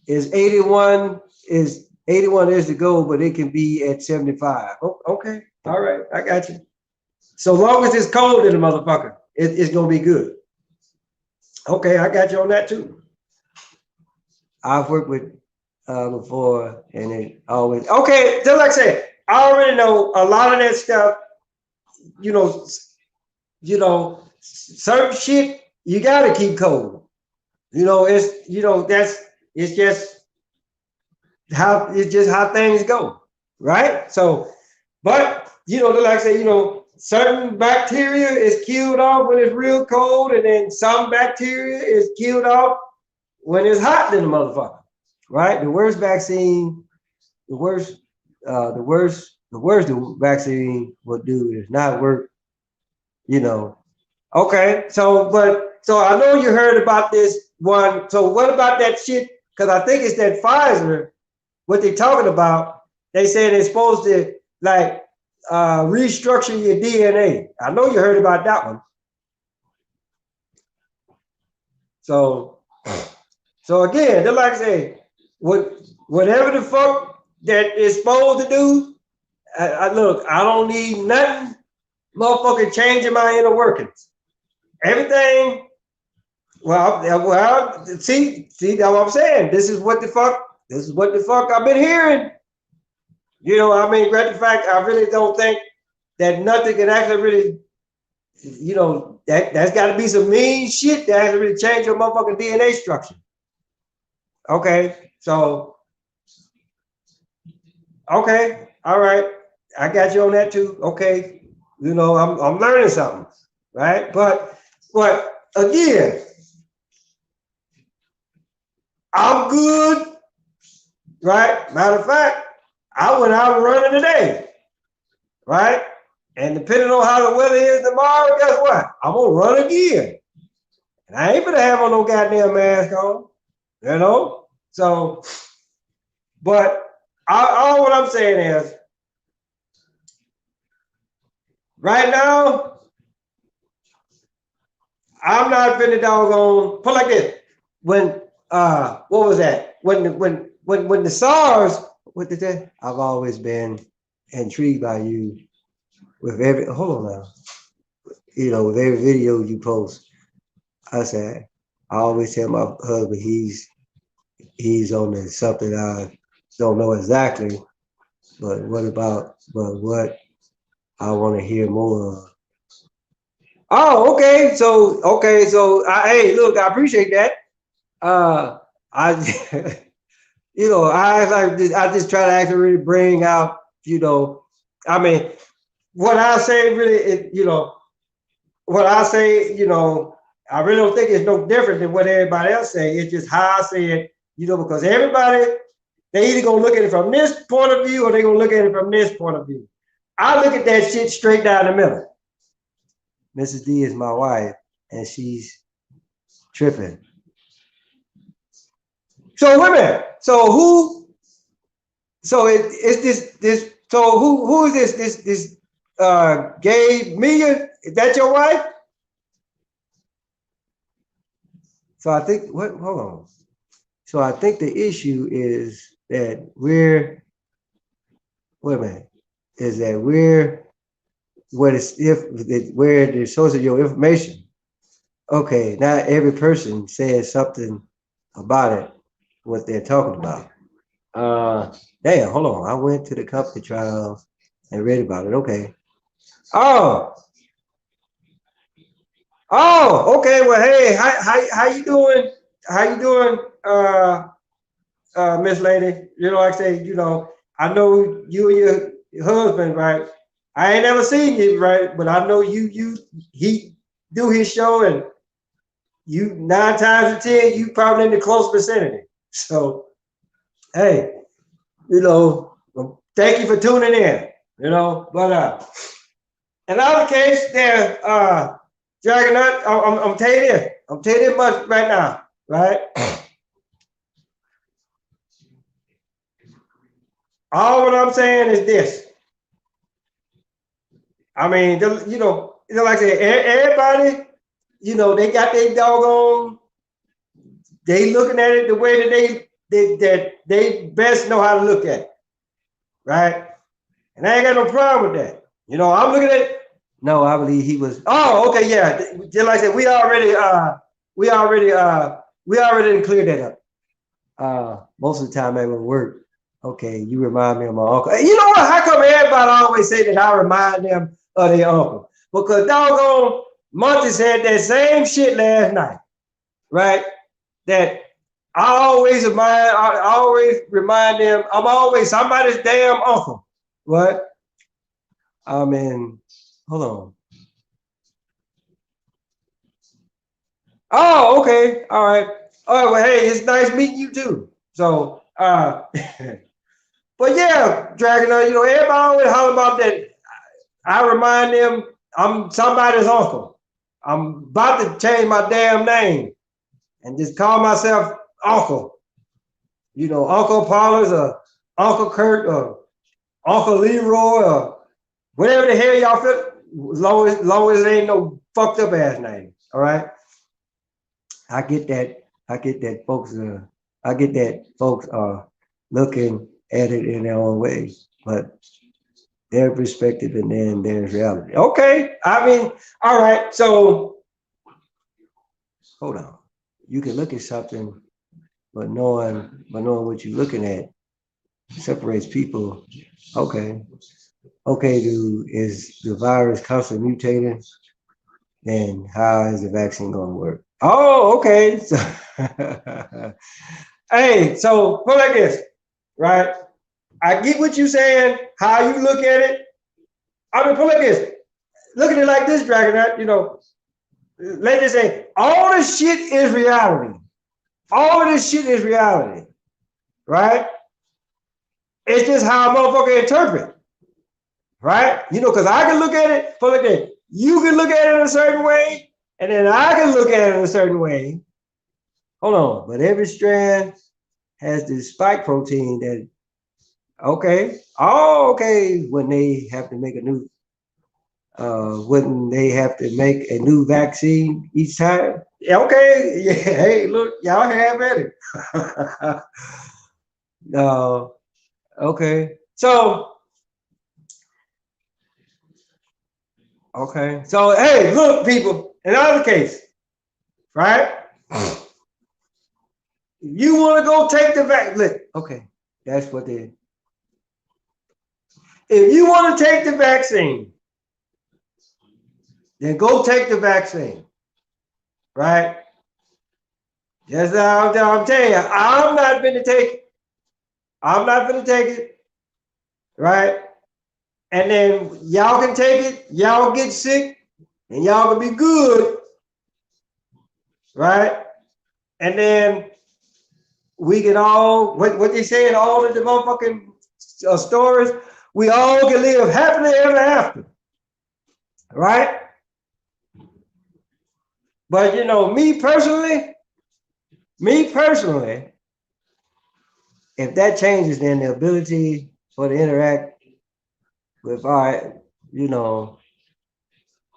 is 81 is the goal, but it can be at 75. Oh, okay, all right, I got you. So long as it's cold in the motherfucker, it's gonna be good. Okay, I got you on that too. I've worked with before, and it always okay. Just like I said, I already know a lot of that stuff. You know, certain shit you gotta keep cold. That's it's just how things go, right? So, but like I say, certain bacteria is killed off when it's real cold, and then some bacteria is killed off when it's hot than the motherfucker, right? The worst vaccine, the worst, the vaccine will do is not work, you know. Okay, so I know you heard about this one. So what about that shit? Because I think it's that Pfizer. What they talking about? They say they're supposed to like restructure your DNA. I know you heard about that one. So, so again, just like I say, whatever the fuck that is supposed to do, look, I don't need nothing, motherfucking changing my inner workings. Everything. See, that's what I'm saying. This is what the fuck I've been hearing. I mean, the fact, I really don't think that nothing can actually really, that's got to be some mean shit that has to really change your motherfucking DNA structure. Okay, so, okay, all right, I got you on that too. Okay, I'm learning something, right? But again, I'm good, right? Matter of fact, I went out running today, right? And depending on how the weather is tomorrow, guess what? I'm gonna run again. And I ain't gonna have on no goddamn mask on, So, but all what I'm saying is, right now, I'm not finna doggone put like this. When what was that? When the SARS, what did that? I've always been intrigued by you with every hold on now. With every video you post. I said, I always tell my husband he's on the something I don't know exactly, but what I want to hear more of. Oh, okay, so hey, look, I appreciate that. I I just try to actually really bring out, I mean, what I say really is, what I say, I really don't think it's no different than what everybody else say. It's just how I say it, because everybody, they either gonna look at it from this point of view or they gonna look at it from this point of view. I look at that shit straight down the middle. Mrs. D is my wife, and she's tripping. So wait a minute. So who? So it's this. So who is this gay Mia? Is that your wife? So I think hold on. So I think the issue is that wait a minute, is that where the source of your information. Okay, not every person says something about it, what they're talking about. Damn, hold on. I went to the company trial and read about it. Okay. Oh, okay. Well, hey, how you doing? How you doing, Miss Lady? Like I say, I know you and your husband, right? I ain't never seen you, right? But I know he do his show, and you 9 times out of 10, you probably in the close vicinity. So, hey, thank you for tuning in. But in our case, there, Dragonut, I'm telling you this. I'm telling you much right now, right? All what I'm saying is this. I mean, like I said, everybody, they got their doggone. They looking at it the way that they best know how to look at it, right? And I ain't got no problem with that. I'm looking at it. No, I believe he was. Oh, okay, yeah. Just like I said, we already cleared that up. most of the time at work. Okay, you remind me of my uncle. You know what? How come everybody always say that I remind them of their uncle? Because doggone Monty said that same shit last night, right? That I always remind them, I'm always somebody's damn uncle. What? I mean, hold on. Oh, okay. All right. Oh, well, hey, it's nice meeting you too. So, but yeah, Dragon, everybody always holler about that. I remind them I'm somebody's uncle. I'm about to change my damn name and just call myself Uncle. Uncle Paulus or Uncle Kurt or Uncle Leroy or whatever the hell y'all feel, long as it ain't no fucked up ass name. All right. I get that. I get that folks. I get that folks are looking at it in their own way, but their perspective and then there's reality. Okay. I mean, all right. So hold on. You can look at something, but knowing what you're looking at separates people. Okay. Okay, dude, is the virus constantly mutating? Then how is the vaccine going to work? Oh, okay. So, hey, so put like this, right? I get what you're saying, how you look at it. I mean, put like this. Look at it like this, Dragon. Let's just say all this shit is reality. All of this shit is reality, right? It's just how a motherfucker interpret, right? Because I can look at it, put like this. You can look at it in a certain way, and then I can look at it in a certain way. Hold on, but every strand has this spike protein that, okay, when they have to make wouldn't they have to make a new vaccine each time? Okay, yeah, hey, look, y'all have at it. Okay, so, hey, look, people, in other case, right? You want to go take the vaccine? Look, okay, that's what they. If you want to take the vaccine, then go take the vaccine, right? That's how I'm telling you. I'm not going to take it. I'm not going to take it, right? And then y'all can take it. Y'all get sick, and y'all can be good, right? And then we can all what they say in all of the motherfucking stories. We all can live happily ever after, right? But me personally, if that changes, then the ability for to interact with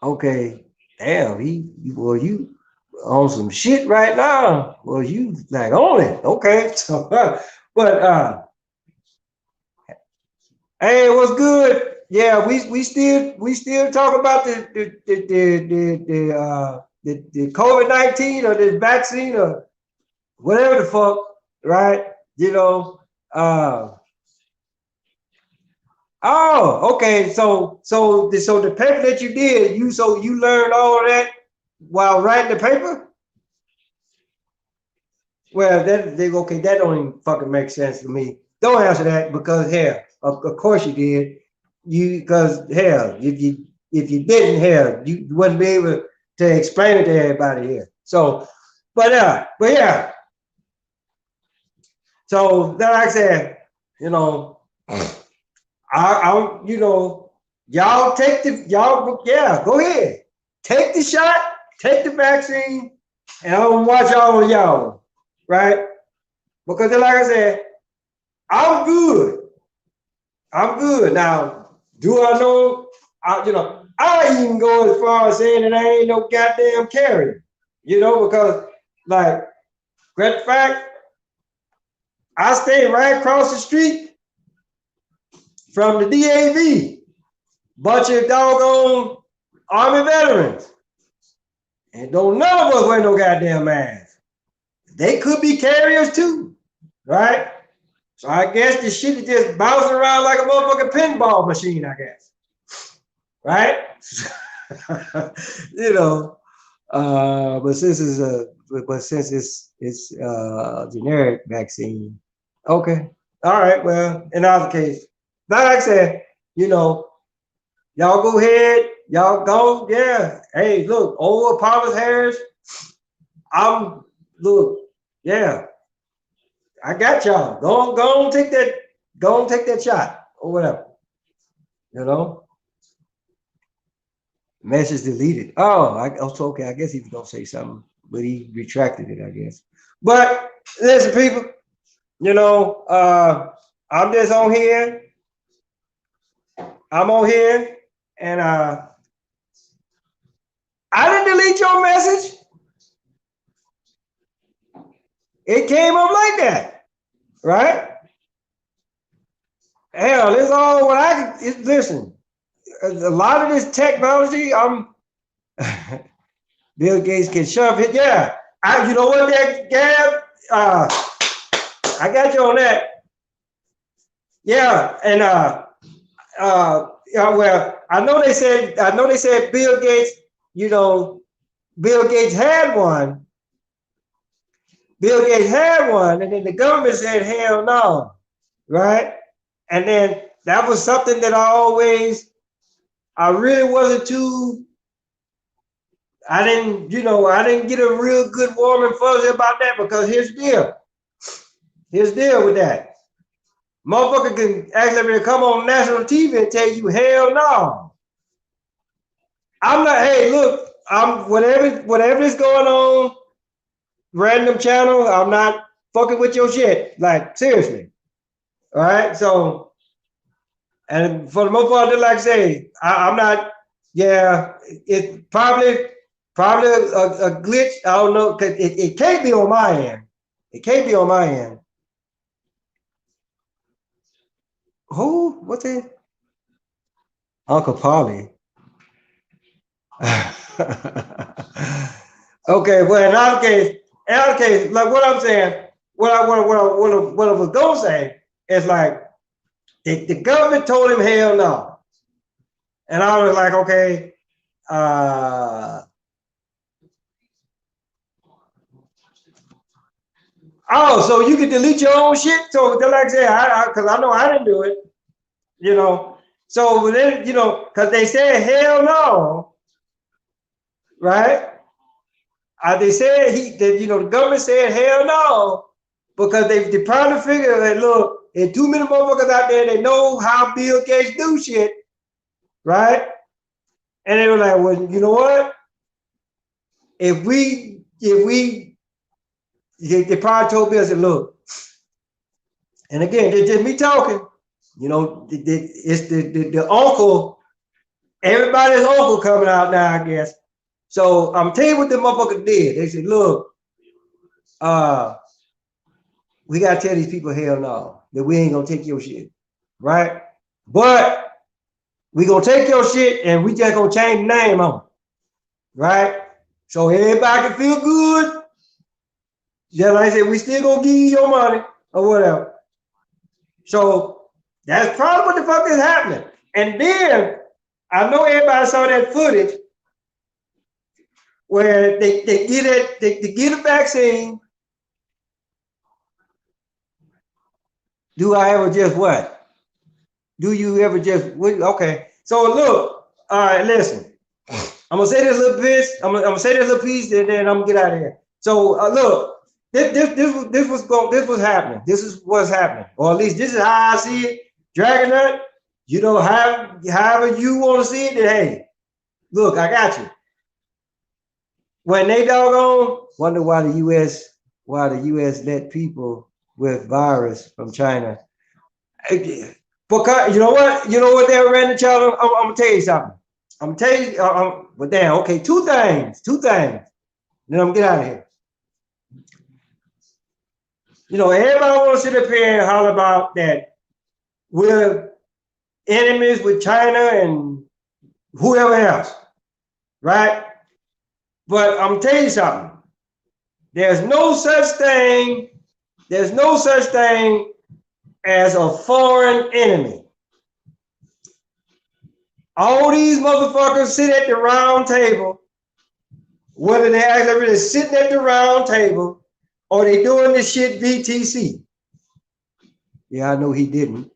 okay, damn, you on some shit right now. Well, you like on it, okay. So, but hey, what's good? Yeah, we still talk about the COVID-19 or this vaccine or whatever the fuck, right? Oh, okay. So the paper that you did, you learned all of that while writing the paper? Well, okay. That don't even fucking make sense to me. Don't answer that because hell, of course you did. Because hell, if you didn't, hell, you wouldn't be able to explain it to everybody here. So, but yeah. So like I said, y'all go ahead, take the shot, take the vaccine, and I'm gonna watch all of y'all, right? Because like I said, I'm good. I'm good. Now, do I know? I even go as far as saying that I ain't no goddamn carrier, because like, great fact, I stay right across the street from the DAV, bunch of doggone Army veterans, and don't none of us wear no goddamn mask. They could be carriers too. right? So I guess the shit is just bouncing around like a motherfucking pinball machine, I guess, right? You know, but since it's a generic vaccine, okay, all right. Well, in either case, like I said, you know, y'all go ahead, y'all go, yeah. Hey, look, old Paulus Harris, I'm look, yeah, I got y'all. Go on, take that shot or whatever. You know, message deleted. Oh, also okay. I guess he was gonna say something, but he retracted it, I guess. But listen, people, you know, I'm just on here. I'm on here, and I didn't delete your message. It came up like that, right? Hell, it's all what I can. Listen, a lot of this technology, Bill Gates can shove it. Yeah, you know what, that Gab? I got you on that. Yeah, and yeah, well, I know they said Bill Gates. You know, Bill Gates had one. Bill Gates had one, and then the government said, "Hell no," right? And then that was something that I really wasn't too. I didn't get a real good warm and fuzzy about that because here's the deal with that. Motherfucker can actually come on national TV and tell you, hell no. I'm not, hey, look, I'm whatever is going on, random channel, I'm not fucking with your shit. Like, seriously. All right. So, and for the most part, like I say, I'm not, yeah, it's probably a glitch. I don't know, because it can't be on my end. It can't be on my end. Who? What's it? Uncle Polly. Okay, well, in our case, like what I'm saying, what I was gonna say is like the government told him hell no, and I was like, okay, uh, oh, so you can delete your own shit. So like I said, because I know I didn't do it, you know. So then, you know, because they said hell no, right? They said the government said hell no because they probably figured that look, there's too many motherfuckers out there that know how Bill Gates do shit, right? And they were like, well, you know what? If we they probably told Bill, I said, look, and again, it's just me talking, you know, it's the uncle, everybody's uncle coming out now, I guess. So I'm telling you what the motherfucker did. They said, look, uh, we gotta tell these people hell no, that we ain't gonna take your shit, right? But we gonna take your shit and we just gonna change the name on it, right? So everybody can feel good. Just like I said, we still gonna give you your money or whatever. So that's probably what the fuck is happening. And then I know everybody saw that footage where they get a vaccine. Do I ever just what? Do you ever just okay? So look, all right, listen. I'm gonna say this little piece. I'm gonna say this little piece, and then I'm gonna get out of here. So look, this was happening. This is what's happening, or at least this is how I see it. Dragon Nut, you know, however you want to see it. Then, hey, look, I got you. When they doggone wonder why the U.S. let people with virus from China. Because you know what they ran the child. I'm gonna tell you something. I'm gonna tell you. But damn, okay, two things. Then I'm gonna get out of here. You know, everybody wants to sit up here and holler about that we're enemies with China and whoever else, right? But I'm gonna tell you something. There's no such thing There's no such thing as a foreign enemy. All these motherfuckers sit at the round table, whether they actually really sitting at the round table or they doing this shit VTC. Yeah, I know he didn't.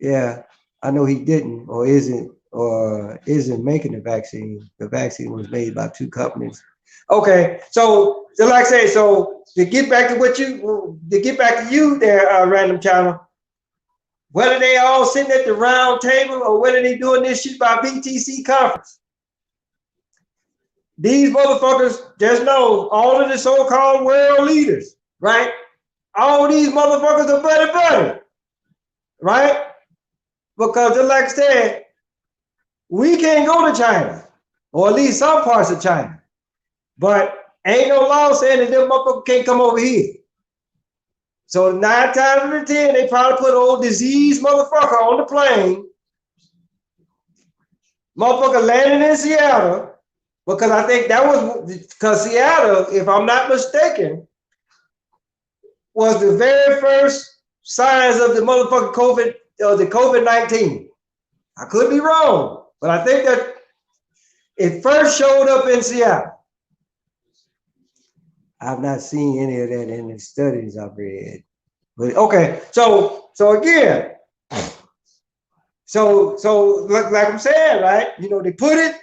Yeah, I know he didn't or isn't making the vaccine. The vaccine was made by 2 companies. Okay, so like I say, so to get back to you there, Random Channel, whether they all sitting at the round table or whether they doing this shit by BTC conference, these motherfuckers just know all of the so-called world leaders, right? All these motherfuckers are buddy, right? Because just like I said, we can't go to China, or at least some parts of China. But ain't no law saying that them motherfuckers can't come over here. So 9 times out of 10, they probably put old diseased motherfucker on the plane. Motherfucker landing in Seattle, because I think that was because Seattle, if I'm not mistaken, was the very first signs of the motherfucking COVID, the COVID-19. I could be wrong, but I think that it first showed up in Seattle. I've not seen any of that in the studies I've read. But okay, so again, so like I'm saying, right? You know, they put it,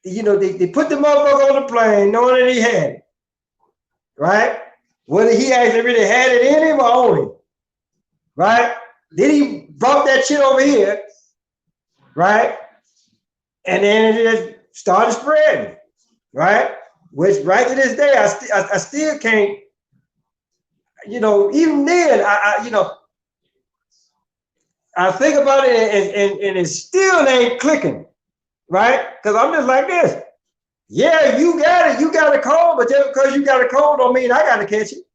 you know, they put the motherfucker on the plane knowing that he had it, right? Whether he actually really had it in him or on him, right? Then he brought that shit over here, right? And then it just started spreading, right? Which right to this day, I still can't, you know, even then, you know, I think about it and it still ain't clicking, right? Because I'm just like this. Yeah, you got it. You got a cold, but just because you got a cold don't mean I got to catch it,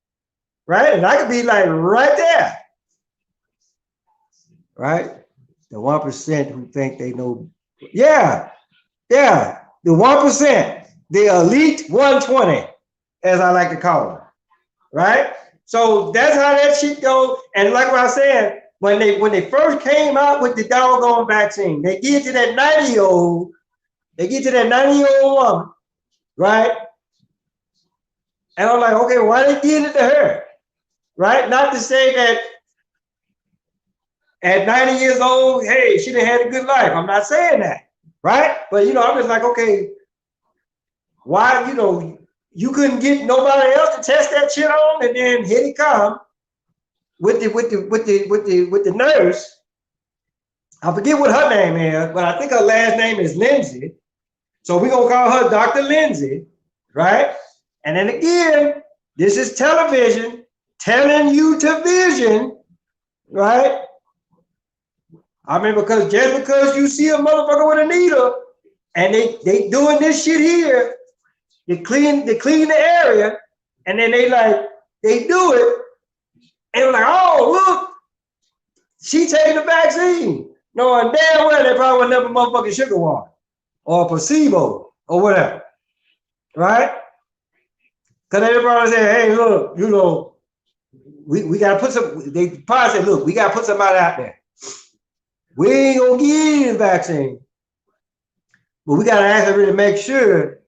right? And I could be like right there, right? The 1% who think they know. Yeah, the 1%, the elite 120, as I like to call them, right? So that's how that shit goes. And like what I said, when they first came out with the doggone vaccine, they get to that 90-year-old, woman, right? And I'm like, okay, why they did it to her, right? Not to say that at 90 years old, hey, she done had a good life. I'm not saying that, right? But you know, I'm just like, okay, why, you know, you couldn't get nobody else to test that shit on, and then here he come with the nurse. I forget what her name is, but I think her last name is Lindsay. So we're gonna call her Dr. Lindsay, right? And then again, this is television telling you to vision, right? I mean, because just because you see a motherfucker with a needle and they doing this shit here, they clean the area, and then they do it, and they're like, oh, look, she taking the vaccine. Knowing damn well they probably would never motherfucking sugar water or placebo or whatever, right? Because everybody say, hey, look, you know, we got to put some, they probably say, look, we got to put somebody out there. We ain't going to give you the vaccine, but we got to actually really make sure,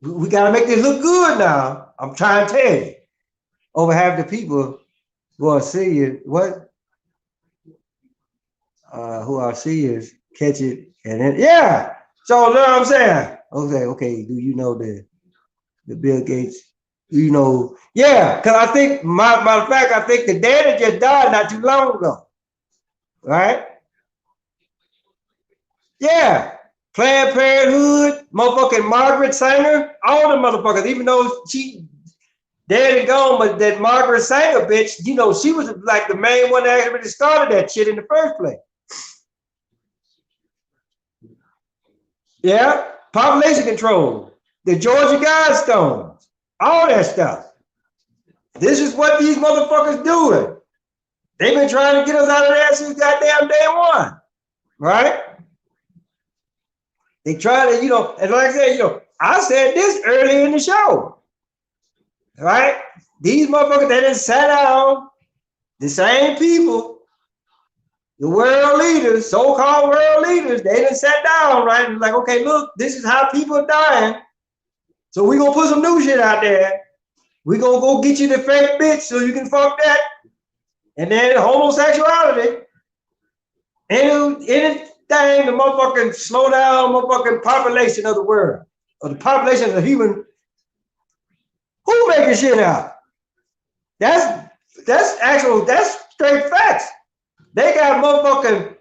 we got to make this look good now. I'm trying to tell you, over half the people who are serious, who are serious, catch it, and then, yeah. So, you know what I'm saying? Okay, do you know the Bill Gates? You know, yeah, because I think, matter of fact, I think the daddy just died not too long ago, right? Yeah, Planned Parenthood, motherfucking Margaret Sanger, all the motherfuckers, even though she dead and gone, but that Margaret Sanger bitch, you know, she was like the main one that actually started that shit in the first place. Yeah, population control, the Georgia Guidestones, all that stuff. This is what these motherfuckers doing. They've been trying to get us out of there since goddamn day one, right? They try to, you know, and like I said, you know, I said this early in the show, right? These motherfuckers, they didn't sat down, the same people, the world leaders, so-called world leaders, they didn't sat down, right? And like, okay, look, this is how people are dying. So we gonna put some new shit out there. We gonna go get you the fake bitch so you can fuck that. And then homosexuality. Anything to motherfucking slow down motherfucking population of the world. Or the population of the human. Who making shit out? That's straight facts. They got motherfucking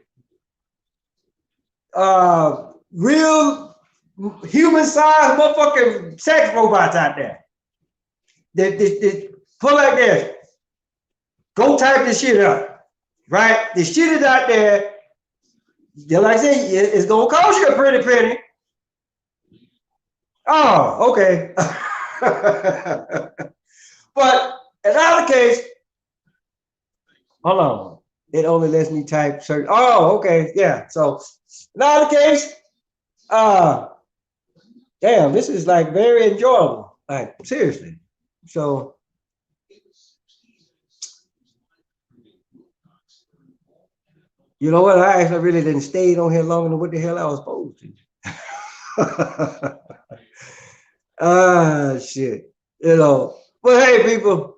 real human sized motherfucking sex robots out there. They put like this. Go type this shit up. Right? The shit is out there. Like I say, it's gonna cost you a pretty penny. Oh, okay. But in our case, hold on. It only lets me type certain. Oh, okay, yeah. So in our case, damn, this is like very enjoyable. Like seriously. So you know what? I actually really didn't stay on here longer than what the hell I was supposed to. Shit. You know. But hey, people.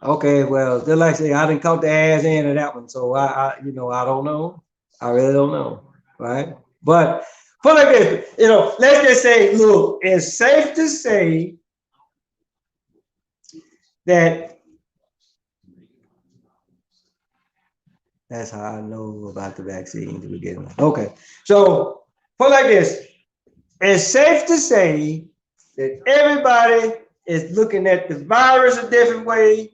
Okay, well, just like I say, I didn't count the ass end of that one, so I I don't know. I really don't know, right? But put like this, let's just say, look, it's safe to say that that's how I know about the vaccine to begin with. Okay, so put like this, it's safe to say that everybody is looking at the virus a different way.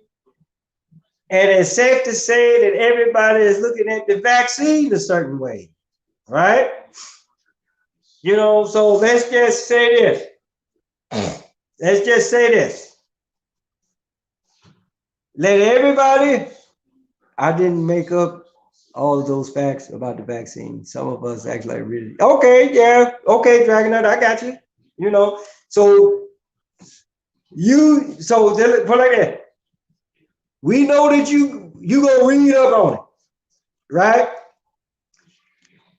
And it's safe to say that everybody is looking at the vaccine a certain way, right? So let's just say this. Let's just say this. Let everybody, I didn't make up all of those facts about the vaccine. Some of us actually really, okay, yeah, okay, Dragonite, I got you. So put like that. We know that you gonna read up on it, right?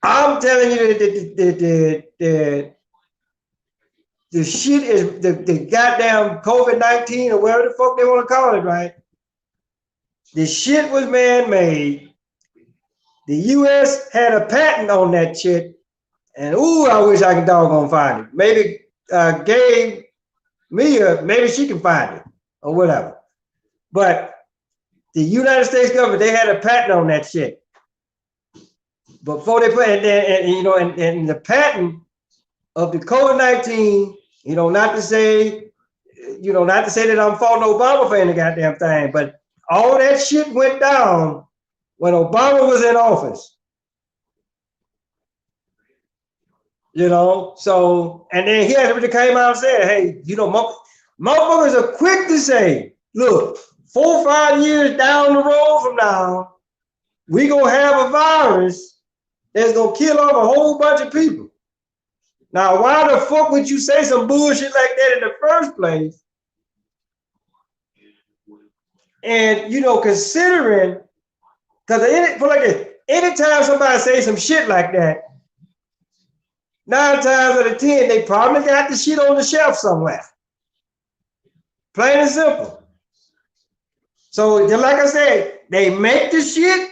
I'm telling you that the shit is the goddamn COVID-19 or whatever the fuck they want to call it, right? The shit was man-made. The US had a patent on that shit, and ooh, I wish I could doggone find it. Maybe Gabe, Mia, maybe she can find it or whatever. But the United States government, they had a patent on that shit. Before they put and the patent of the COVID-19, not to say that I'm faulting Obama for any goddamn thing, but all that shit went down when Obama was in office. So, and then he actually came out and said, hey, motherfuckers are quick to say, look, 4 or 5 years down the road from now, we gonna have a virus that's gonna kill off a whole bunch of people. Now, why the fuck would you say some bullshit like that in the first place? And considering, because anytime somebody say some shit like that, 9 times out of 10, they probably got the shit on the shelf somewhere. Plain and simple. So, just like I said, they make the shit,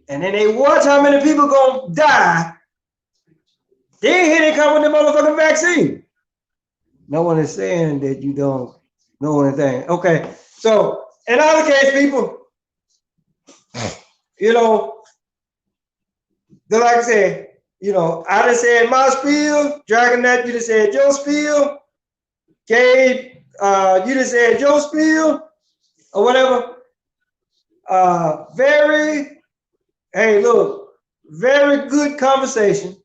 and then they watch how many people gonna die. Then here they come with the motherfucking vaccine. No one is saying that you don't know anything. Okay, so in other case, people, like I said, I just said my spiel, Dragonette, you just said your spiel, Gabe, you just said your spiel, or whatever. Very good conversation.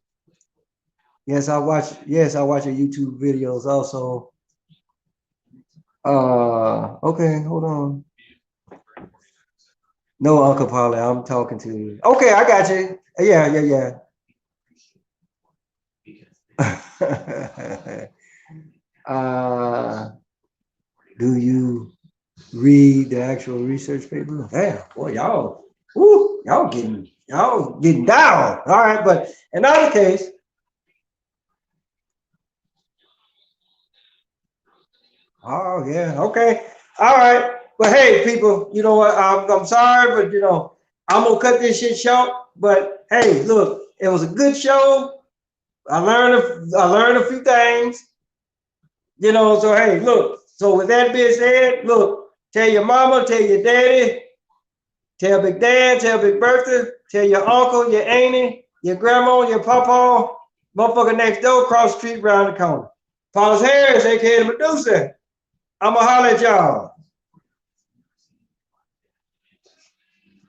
Yes, I watch your YouTube videos also. Okay, hold on. No, Uncle Polly, I'm talking to you. Okay, I got you. Yeah. Do you read the actual research paper? Damn, boy, y'all getting down. All right, but in other case, oh yeah, okay, all right. But hey, people, you know what? I'm sorry, but I'm gonna cut this shit short. But hey, look, it was a good show. I learned a few things. So hey, look. So with that being said, look, tell your mama, tell your daddy, tell Big Dad, tell Big Bertha, tell your uncle, your auntie, your grandma, your papa, motherfucker next door, cross the street, round the corner. Paulus Harris, aka the Medusa. I'ma holler at y'all.